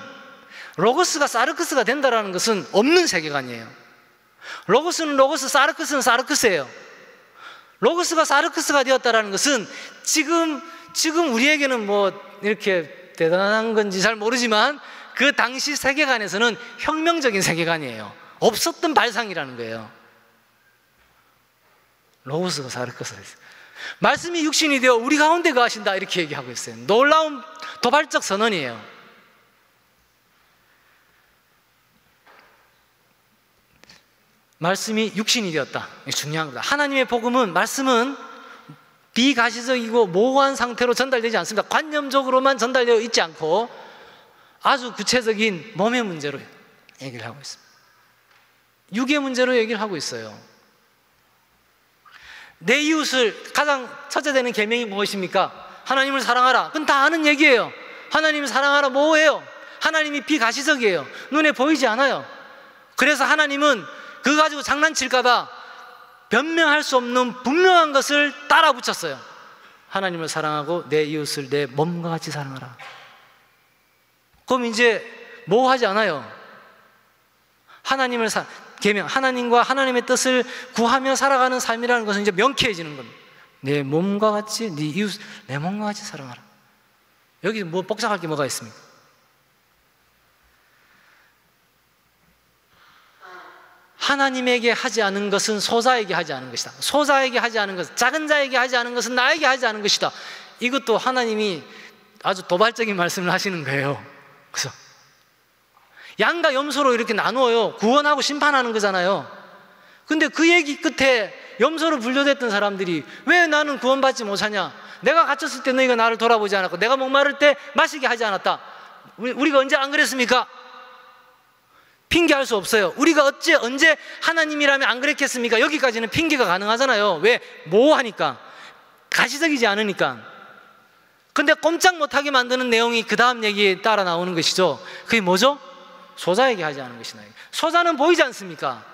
로고스가 사르크스가 된다는 것은 없는 세계관이에요. 로고스는 로고스, 사르크스는 사르크스예요. 로고스가 사르크스가 되었다는 것은 지금 우리에게는 뭐 이렇게 대단한 건지 잘 모르지만 그 당시 세계관에서는 혁명적인 세계관이에요. 없었던 발상이라는 거예요. 로고스가 사르크스가 됐어요. 말씀이 육신이 되어 우리 가운데 거하신다 이렇게 얘기하고 있어요. 놀라운 도발적 선언이에요. 말씀이 육신이 되었다. 중요한 겁니다. 하나님의 복음은, 말씀은 비가시적이고 모호한 상태로 전달되지 않습니다. 관념적으로만 전달되어 있지 않고 아주 구체적인 몸의 문제로 얘기를 하고 있습니다. 육의 문제로 얘기를 하고 있어요. 내 이웃을, 가장 첫째 되는 계명이 무엇입니까? 하나님을 사랑하라. 그건 다 아는 얘기예요. 하나님을 사랑하라 뭐예요? 하나님이 비가시적이에요. 눈에 보이지 않아요. 그래서 하나님은 그거 가지고 장난칠까봐 변명할 수 없는 분명한 것을 따라 붙였어요. 하나님을 사랑하고 내 이웃을 내 몸과 같이 사랑하라. 그럼 이제 뭐 하지 않아요? 계명, 하나님과 하나님의 뜻을 구하며 살아가는 삶이라는 것은 이제 명쾌해지는 겁니다. 내 몸과 같이, 네 이웃 내 몸과 같이 사랑하라. 여기 뭐 복잡할 게 뭐가 있습니까? 하나님에게 하지 않은 것은 소자에게 하지 않은 것이다. 소자에게 하지 않은 것, 작은 자에게 하지 않은 것은 나에게 하지 않은 것이다. 이것도 하나님이 아주 도발적인 말씀을 하시는 거예요. 그래서 양과 염소로 이렇게 나누어요. 구원하고 심판하는 거잖아요. 근데 그 얘기 끝에 염소로 분류됐던 사람들이 왜 나는 구원받지 못하냐? 내가 갇혔을 때 너희가 나를 돌아보지 않았고, 내가 목마를 때 마시게 하지 않았다. 우리가 언제 안 그랬습니까? 핑계할 수 없어요. 우리가 언제 하나님이라면 안 그랬겠습니까? 여기까지는 핑계가 가능하잖아요. 왜? 모호하니까, 가시적이지 않으니까. 근데 꼼짝 못하게 만드는 내용이 그 다음 얘기에 따라 나오는 것이죠. 그게 뭐죠? 소자에게 하지 않은 것이나. 소자는 보이지 않습니까?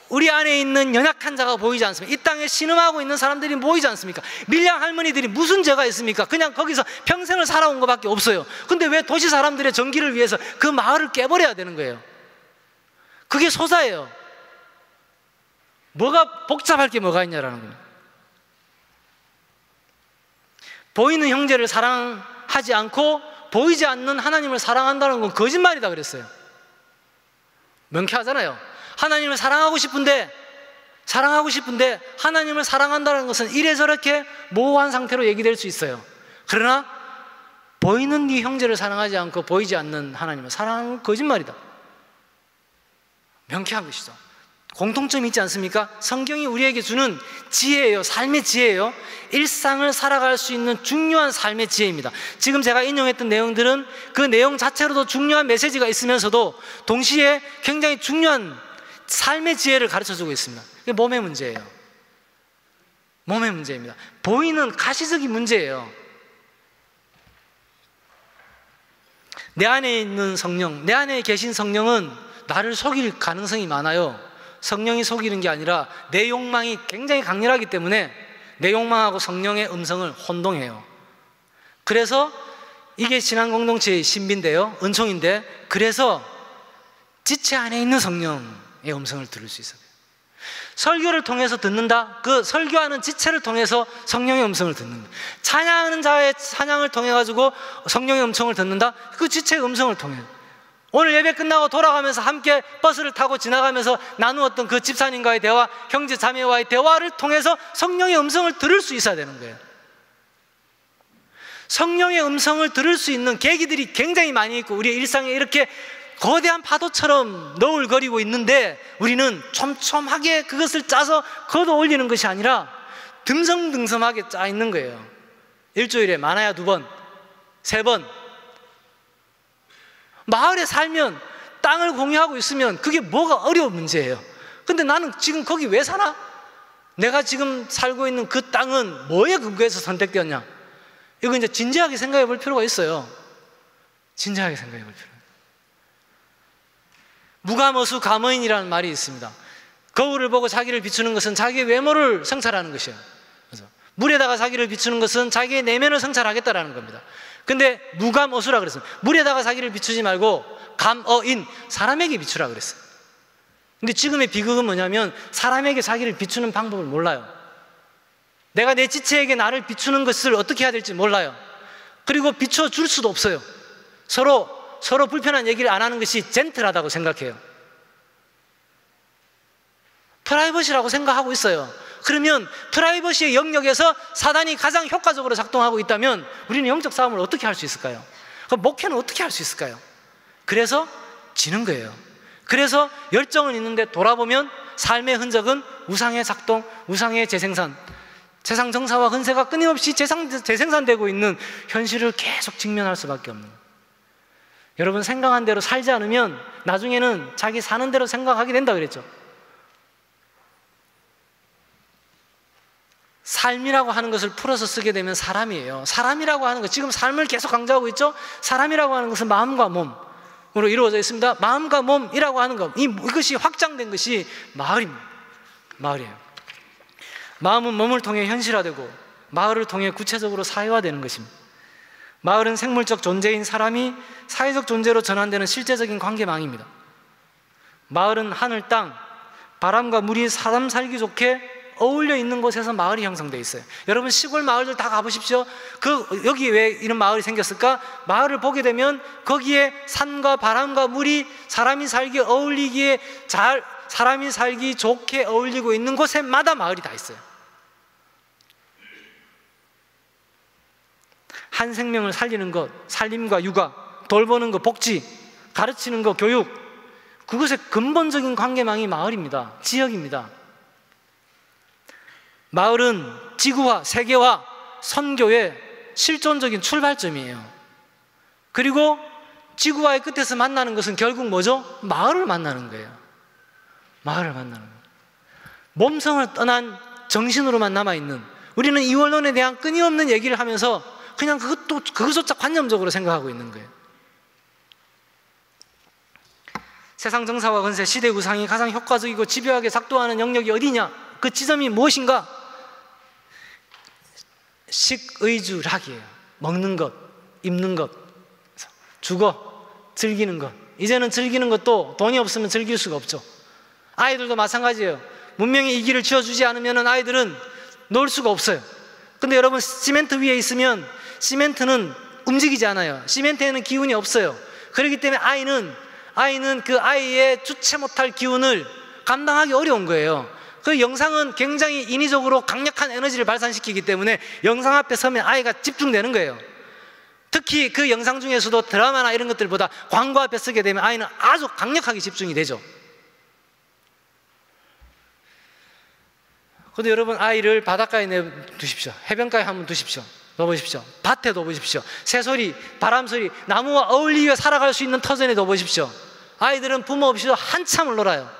우리 안에 있는 연약한 자가 보이지 않습니까? 이 땅에 신음하고 있는 사람들이 보이지 않습니까? 밀양 할머니들이 무슨 죄가 있습니까? 그냥 거기서 평생을 살아온 것밖에 없어요. 근데 왜 도시 사람들의 정기를 위해서 그 마을을 깨버려야 되는 거예요? 그게 소자예요. 뭐가 복잡할 게 뭐가 있냐라는 거예요. 보이는 형제를 사랑하지 않고 보이지 않는 하나님을 사랑한다는 건 거짓말이다 그랬어요. 명쾌하잖아요. 하나님을 사랑하고 싶은데 하나님을 사랑한다는 것은 이래저렇게 모호한 상태로 얘기될 수 있어요. 그러나 보이는 네 형제를 사랑하지 않고 보이지 않는 하나님을 사랑하는 건 거짓말이다. 명쾌한 것이죠. 공통점이 있지 않습니까? 성경이 우리에게 주는 지혜예요. 삶의 지혜예요. 일상을 살아갈 수 있는 중요한 삶의 지혜입니다. 지금 제가 인용했던 내용들은 그 내용 자체로도 중요한 메시지가 있으면서도 동시에 굉장히 중요한 삶의 지혜를 가르쳐주고 있습니다. 그게 몸의 문제예요. 몸의 문제입니다. 보이는 가시적인 문제예요. 내 안에 있는 성령, 내 안에 계신 성령은 나를 속일 가능성이 많아요. 성령이 속이는 게 아니라 내 욕망이 굉장히 강렬하기 때문에 내 욕망하고 성령의 음성을 혼동해요. 그래서 이게 신앙 공동체의 신비인데요, 은총인데, 그래서 지체 안에 있는 성령의 음성을 들을 수 있어요. 설교를 통해서 듣는다, 그 설교하는 지체를 통해서 성령의 음성을 듣는다. 찬양하는 자의 찬양을 통해 가지고 성령의 음성을 듣는다, 그 지체의 음성을 통해. 오늘 예배 끝나고 돌아가면서 함께 버스를 타고 지나가면서 나누었던 그 집사님과의 대화, 형제 자매와의 대화를 통해서 성령의 음성을 들을 수 있어야 되는 거예요. 성령의 음성을 들을 수 있는 계기들이 굉장히 많이 있고 우리의 일상에 이렇게 거대한 파도처럼 너울거리고 있는데 우리는 촘촘하게 그것을 짜서 걷어 올리는 것이 아니라 듬성듬성하게 짜 있는 거예요. 일주일에 많아야 2번, 3번. 마을에 살면, 땅을 공유하고 있으면 그게 뭐가 어려운 문제예요. 근데 나는 지금 거기 왜 사나? 내가 지금 살고 있는 그 땅은 뭐에 근거해서 선택되었냐? 이거 이제 진지하게 생각해 볼 필요가 있어요. 진지하게 생각해 볼 필요가. 무가머수 가머인이라는 말이 있습니다. 거울을 보고 자기를 비추는 것은 자기의 외모를 성찰하는 것이에요. 그래서 물에다가 자기를 비추는 것은 자기의 내면을 성찰하겠다라는 겁니다. 근데 무감어수라 그랬어요. 물에다가 자기를 비추지 말고 감어인, 사람에게 비추라 그랬어요. 근데 지금의 비극은 뭐냐면 사람에게 자기를 비추는 방법을 몰라요. 내가 내 지체에게 나를 비추는 것을 어떻게 해야 될지 몰라요. 그리고 비춰줄 수도 없어요. 서로 불편한 얘기를 안 하는 것이 젠틀하다고 생각해요. 프라이버시라고 생각하고 있어요. 그러면 프라이버시의 영역에서 사단이 가장 효과적으로 작동하고 있다면 우리는 영적 싸움을 어떻게 할 수 있을까요? 그럼 목회는 어떻게 할 수 있을까요? 그래서 지는 거예요. 그래서 열정은 있는데 돌아보면 삶의 흔적은 우상의 작동, 우상의 재생산, 세상 정사와 근세가 끊임없이 재생산되고 있는 현실을 계속 직면할 수밖에 없는 거예요. 여러분, 생각한 대로 살지 않으면 나중에는 자기 사는 대로 생각하게 된다 그랬죠. 삶이라고 하는 것을 풀어서 쓰게 되면 사람이에요. 사람이라고 하는 것, 지금 삶을 계속 강조하고 있죠. 사람이라고 하는 것은 마음과 몸으로 이루어져 있습니다. 마음과 몸이라고 하는 것, 이것이 확장된 것이 마을입니다. 마을이에요. 마음은 몸을 통해 현실화되고 마을을 통해 구체적으로 사회화되는 것입니다. 마을은 생물적 존재인 사람이 사회적 존재로 전환되는 실제적인 관계망입니다. 마을은 하늘, 땅, 바람과 물이 사람 살기 좋게 어울려 있는 곳에서 마을이 형성되어 있어요. 여러분, 시골 마을들 다 가보십시오. 여기 왜 이런 마을이 생겼을까? 마을을 보게 되면 거기에 산과 바람과 물이 사람이 살기 어울리기에 사람이 살기 좋게 어울리고 있는 곳에마다 마을이 다 있어요. 한 생명을 살리는 것, 살림과 육아, 돌보는 것, 복지, 가르치는 것, 교육, 그것의 근본적인 관계망이 마을입니다. 지역입니다. 마을은 지구화, 세계화, 선교의 실존적인 출발점이에요. 그리고 지구화의 끝에서 만나는 것은 결국 뭐죠? 마을을 만나는 거예요. 마을을 만나는 거예요. 몸성을 떠난 정신으로만 남아있는, 우리는 이 원론에 대한 끊임없는 얘기를 하면서 그냥 그것조차 관념적으로 생각하고 있는 거예요. 세상 정사와 근세, 시대 구상이 가장 효과적이고 집요하게 작동하는 영역이 어디냐? 그 지점이 무엇인가? 식의주락이에요. 먹는 것, 입는 것, 주거, 즐기는 것. 이제는 즐기는 것도 돈이 없으면 즐길 수가 없죠. 아이들도 마찬가지예요. 문명이 이 길을 쥐어주지 않으면 아이들은 놀 수가 없어요. 근데 여러분, 시멘트 위에 있으면 시멘트는 움직이지 않아요. 시멘트에는 기운이 없어요. 그렇기 때문에 아이는 그 아이의 주체 못할 기운을 감당하기 어려운 거예요. 그 영상은 굉장히 인위적으로 강력한 에너지를 발산시키기 때문에 영상 앞에 서면 아이가 집중되는 거예요. 특히 그 영상 중에서도 드라마나 이런 것들보다 광고 앞에 서게 되면 아이는 아주 강력하게 집중이 되죠. 그런데 여러분, 아이를 바닷가에 내두십시오. 해변가에 한번 두십시오. 넣어보십시오. 밭에 넣어보십시오. 새소리, 바람소리, 나무와 어울리며 살아갈 수 있는 터전에 넣어보십시오. 아이들은 부모 없이도 한참을 놀아요.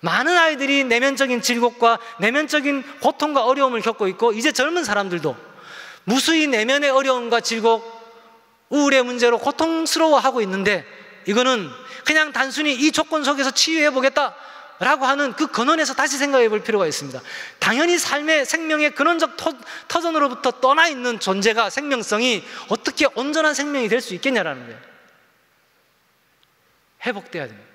많은 아이들이 내면적인 질곡과 내면적인 고통과 어려움을 겪고 있고, 이제 젊은 사람들도 무수히 내면의 어려움과 질곡, 우울의 문제로 고통스러워하고 있는데, 이거는 그냥 단순히 이 조건 속에서 치유해보겠다 라고 하는 그 근원에서 다시 생각해 볼 필요가 있습니다. 당연히 삶의 생명의 근원적 터전으로부터 떠나 있는 존재가, 생명성이 어떻게 온전한 생명이 될 수 있겠냐라는 거예요. 회복돼야 됩니다.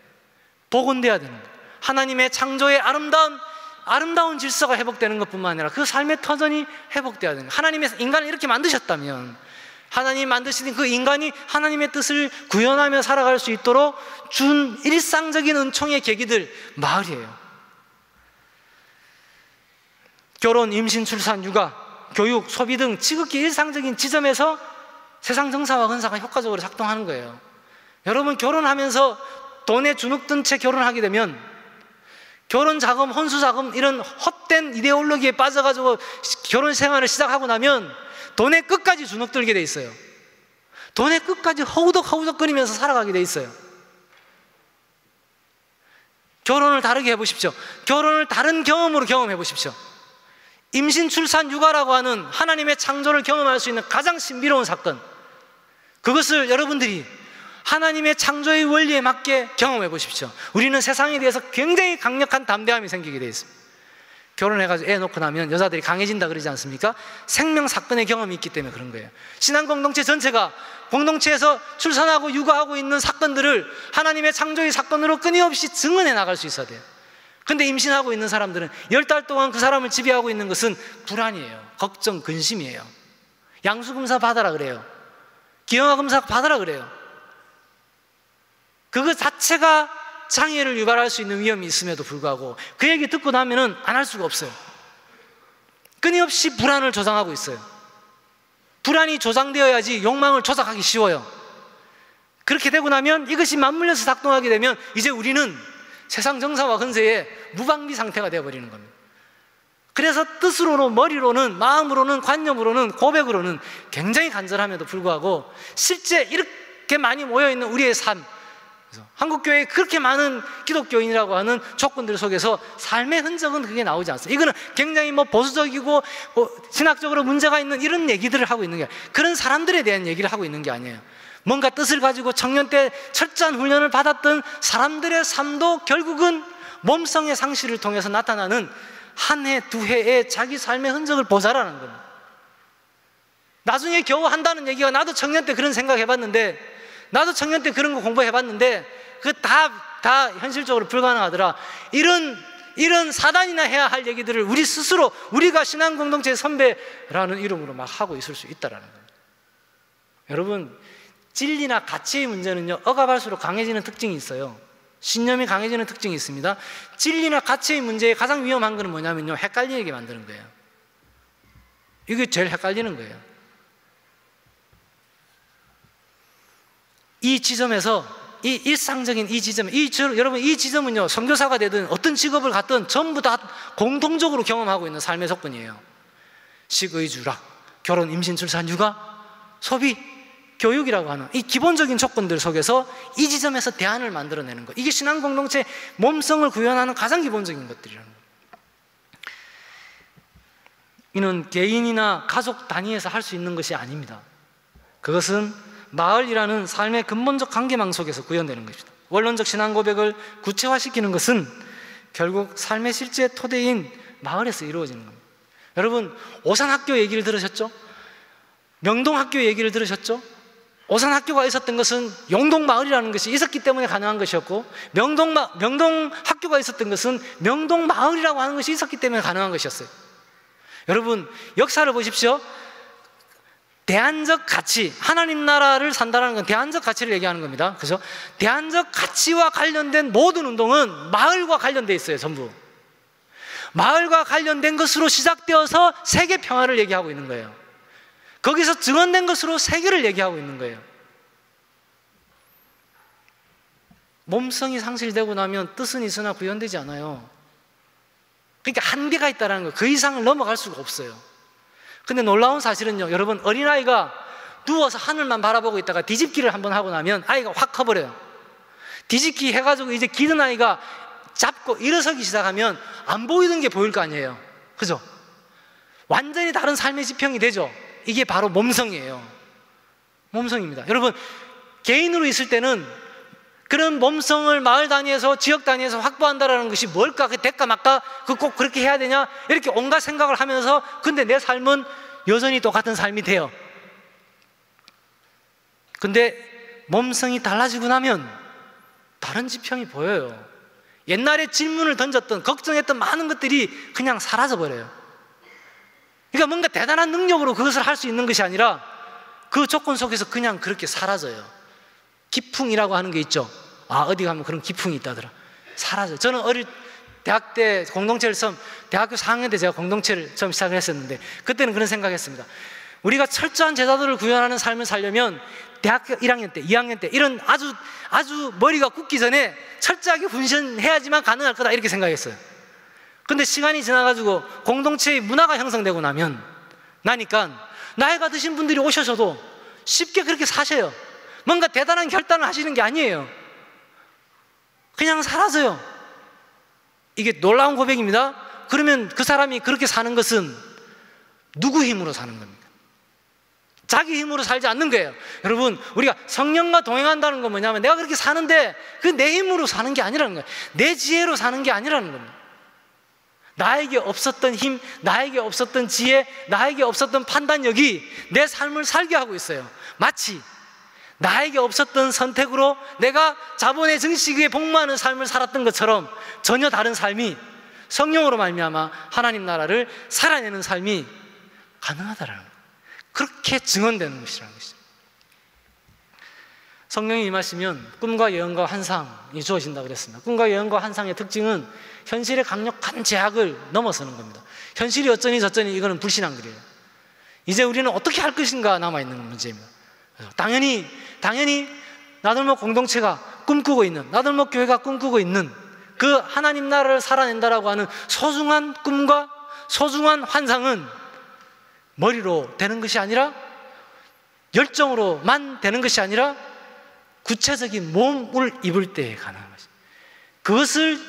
복원돼야 되는 거예요. 하나님의 창조의 아름다운 질서가 회복되는 것뿐만 아니라 그 삶의 터전이 회복돼야 되는 거예요. 하나님의 인간을 이렇게 만드셨다면, 하나님이 만드신 그 인간이 하나님의 뜻을 구현하며 살아갈 수 있도록 준 일상적인 은총의 계기들, 마을이에요. 결혼, 임신, 출산, 육아, 교육, 소비 등 지극히 일상적인 지점에서 세상 정사와 근사가 효과적으로 작동하는 거예요. 여러분, 결혼하면서 돈에 주눅든 채 결혼하게 되면 결혼 자금, 혼수 자금, 이런 헛된 이데올로기에 빠져가지고 결혼 생활을 시작하고 나면 돈에 끝까지 주눅들게 돼 있어요. 돈에 끝까지 허우덕거리면서 살아가게 돼 있어요. 결혼을 다르게 해보십시오. 결혼을 다른 경험으로 경험해 보십시오. 임신, 출산, 육아라고 하는 하나님의 창조를 경험할 수 있는 가장 신비로운 사건, 그것을 여러분들이 하나님의 창조의 원리에 맞게 경험해 보십시오. 우리는 세상에 대해서 굉장히 강력한 담대함이 생기게 돼 있습니다. 결혼해가지고 애 놓고 나면 여자들이 강해진다 그러지 않습니까? 생명 사건의 경험이 있기 때문에 그런 거예요. 신앙 공동체 전체가 공동체에서 출산하고 육아하고 있는 사건들을 하나님의 창조의 사건으로 끊임없이 증언해 나갈 수 있어야 돼요. 근데 임신하고 있는 사람들은 10달 동안 그 사람을 지배하고 있는 것은 불안이에요. 걱정, 근심이에요. 양수검사 받아라 그래요. 기형아검사 받아라 그래요. 그거 자체가 장애를 유발할 수 있는 위험이 있음에도 불구하고 그 얘기 듣고 나면은 안 할 수가 없어요. 끊임없이 불안을 조장하고 있어요. 불안이 조장되어야지 욕망을 조작하기 쉬워요. 그렇게 되고 나면 이것이 맞물려서 작동하게 되면 이제 우리는 세상 정사와 근세의 무방비 상태가 되어버리는 겁니다. 그래서 뜻으로는, 머리로는, 마음으로는, 관념으로는, 고백으로는 굉장히 간절함에도 불구하고 실제 이렇게 많이 모여있는 우리의 삶, 한국교회에 그렇게 많은 기독교인이라고 하는 조건들 속에서 삶의 흔적은 그게 나오지 않습니다. 이거는 굉장히 보수적이고 신학적으로 문제가 있는 이런 얘기들을 하고 있는 게 아니에요. 그런 사람들에 대한 얘기를 하고 있는 게 아니에요. 뭔가 뜻을 가지고 청년 때 철저한 훈련을 받았던 사람들의 삶도 결국은 몸성의 상실을 통해서 나타나는 한 해, 두 해의 자기 삶의 흔적을 보자라는 겁니다. 나중에 겨우 한다는 얘기가, 나도 청년 때 그런 생각 해봤는데, 나도 청년 때 그런 거 공부해봤는데 그 다 현실적으로 불가능하더라. 이런 사단이나 해야 할 얘기들을 우리 스스로, 우리가 신앙 공동체의 선배라는 이름으로 막 하고 있을 수 있다라는 거예요. 여러분, 진리나 가치의 문제는요, 억압할수록 강해지는 특징이 있어요. 신념이 강해지는 특징이 있습니다. 진리나 가치의 문제의 가장 위험한 거는 뭐냐면요, 헷갈리게 만드는 거예요. 이게 제일 헷갈리는 거예요. 이 지점에서, 이 일상적인 이 지점, 여러분, 이 지점은요, 선교사가 되든 어떤 직업을 갖든 전부 다 공통적으로 경험하고 있는 삶의 조건이에요. 식의주락, 결혼, 임신, 출산, 육아, 소비, 교육이라고 하는 이 기본적인 조건들 속에서 이 지점에서 대안을 만들어내는 것, 이게 신앙 공동체 몸성을 구현하는 가장 기본적인 것들이라는 거예요. 이는 개인이나 가족 단위에서 할 수 있는 것이 아닙니다. 그것은 마을이라는 삶의 근본적 관계망 속에서 구현되는 것입니다. 원론적 신앙 고백을 구체화시키는 것은 결국 삶의 실제 토대인 마을에서 이루어지는 겁니다. 여러분, 오산학교 얘기를 들으셨죠? 명동학교 얘기를 들으셨죠? 오산학교가 있었던 것은 용동마을이라는 것이 있었기 때문에 가능한 것이었고, 명동학교가 있었던 것은 명동마을이라고 하는 것이 있었기 때문에 가능한 것이었어요. 여러분, 역사를 보십시오. 대안적 가치, 하나님 나라를 산다는 건 대안적 가치를 얘기하는 겁니다. 그래서 대안적 가치와 관련된 모든 운동은 마을과 관련돼 있어요. 전부 마을과 관련된 것으로 시작되어서 세계 평화를 얘기하고 있는 거예요. 거기서 증언된 것으로 세계를 얘기하고 있는 거예요. 몸성이 상실되고 나면 뜻은 있으나 구현되지 않아요. 그러니까 한계가 있다는 거예요. 그 이상을 넘어갈 수가 없어요. 근데 놀라운 사실은요, 여러분, 어린아이가 누워서 하늘만 바라보고 있다가 뒤집기를 한번 하고 나면 아이가 확 커버려요. 뒤집기 해가지고 이제 기른 아이가 잡고 일어서기 시작하면 안 보이던 게 보일 거 아니에요. 그죠? 완전히 다른 삶의 지평이 되죠. 이게 바로 몸성이에요. 몸성입니다. 여러분, 개인으로 있을 때는 그런 몸성을 마을 단위에서, 지역 단위에서 확보한다는 것이 뭘까? 그 될까 말까? 그 꼭 그렇게 해야 되냐? 이렇게 온갖 생각을 하면서, 근데 내 삶은 여전히 똑같은 삶이 돼요. 근데 몸성이 달라지고 나면 다른 지평이 보여요. 옛날에 질문을 던졌던, 걱정했던 많은 것들이 그냥 사라져버려요. 그러니까 뭔가 대단한 능력으로 그것을 할 수 있는 것이 아니라 그 조건 속에서 그냥 그렇게 사라져요. 기풍이라고 하는 게 있죠. 아, 어디 가면 그런 기풍이 있다더라. 사라져요. 저는 대학 때 공동체를 대학교 4학년 때 제가 공동체를 처음 시작을 했었는데, 그때는 그런 생각했습니다. 우리가 철저한 제자도를 구현하는 삶을 살려면 대학교 1학년 때, 2학년 때 이런 아주 머리가 굳기 전에 철저하게 훈련해야지만 가능할 거다, 이렇게 생각했어요. 근데 시간이 지나가지고 공동체의 문화가 형성되고 나니까 나이가 드신 분들이 오셔서도 쉽게 그렇게 사셔요. 뭔가 대단한 결단을 하시는 게 아니에요. 그냥 사라져요. 이게 놀라운 고백입니다. 그러면 그 사람이 그렇게 사는 것은 누구 힘으로 사는 겁니까? 자기 힘으로 살지 않는 거예요. 여러분, 우리가 성령과 동행한다는 건 뭐냐면, 내가 그렇게 사는데 그 내 힘으로 사는 게 아니라는 거예요. 내 지혜로 사는 게 아니라는 겁니다. 나에게 없었던 힘, 나에게 없었던 지혜, 나에게 없었던 판단력이 내 삶을 살게 하고 있어요. 마치 나에게 없었던 선택으로 내가 자본의 증식에 복무하는 삶을 살았던 것처럼 전혀 다른 삶이 성령으로 말미암아 하나님 나라를 살아내는 삶이 가능하다라는 거예요. 그렇게 증언되는 것이라는 것이죠. 성령이 임하시면 꿈과 예언과 환상이 주어진다고 그랬습니다. 꿈과 예언과 환상의 특징은 현실의 강력한 제약을 넘어서는 겁니다. 현실이 어쩌니 저쩌니 이거는 불신한 거예요. 이제 우리는 어떻게 할 것인가 남아있는 문제입니다. 당연히 나들목 공동체가 꿈꾸고 있는, 나들목 교회가 꿈꾸고 있는 그 하나님 나라를 살아낸다라고 하는 소중한 꿈과 소중한 환상은 머리로 되는 것이 아니라, 열정으로만 되는 것이 아니라 구체적인 몸을 입을 때에 가능한 것입니다. 그것을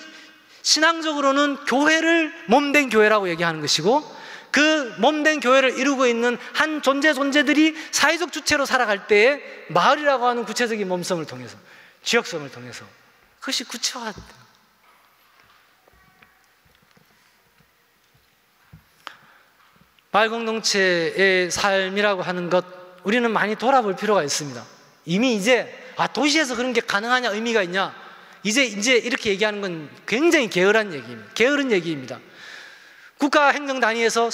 신앙적으로는 교회를 몸된 교회라고 얘기하는 것이고, 그 몸된 교회를 이루고 있는 한 존재들이 사회적 주체로 살아갈 때에 마을이라고 하는 구체적인 몸성을 통해서, 지역성을 통해서 그것이 구체화됩니다. 마을 공동체의 삶이라고 하는 것, 우리는 많이 돌아볼 필요가 있습니다. 이미 이제 도시에서 그런 게 가능하냐, 의미가 있냐, 이제 이렇게 얘기하는 건 굉장히 게으른 얘기입니다. 국가 행정 단위에서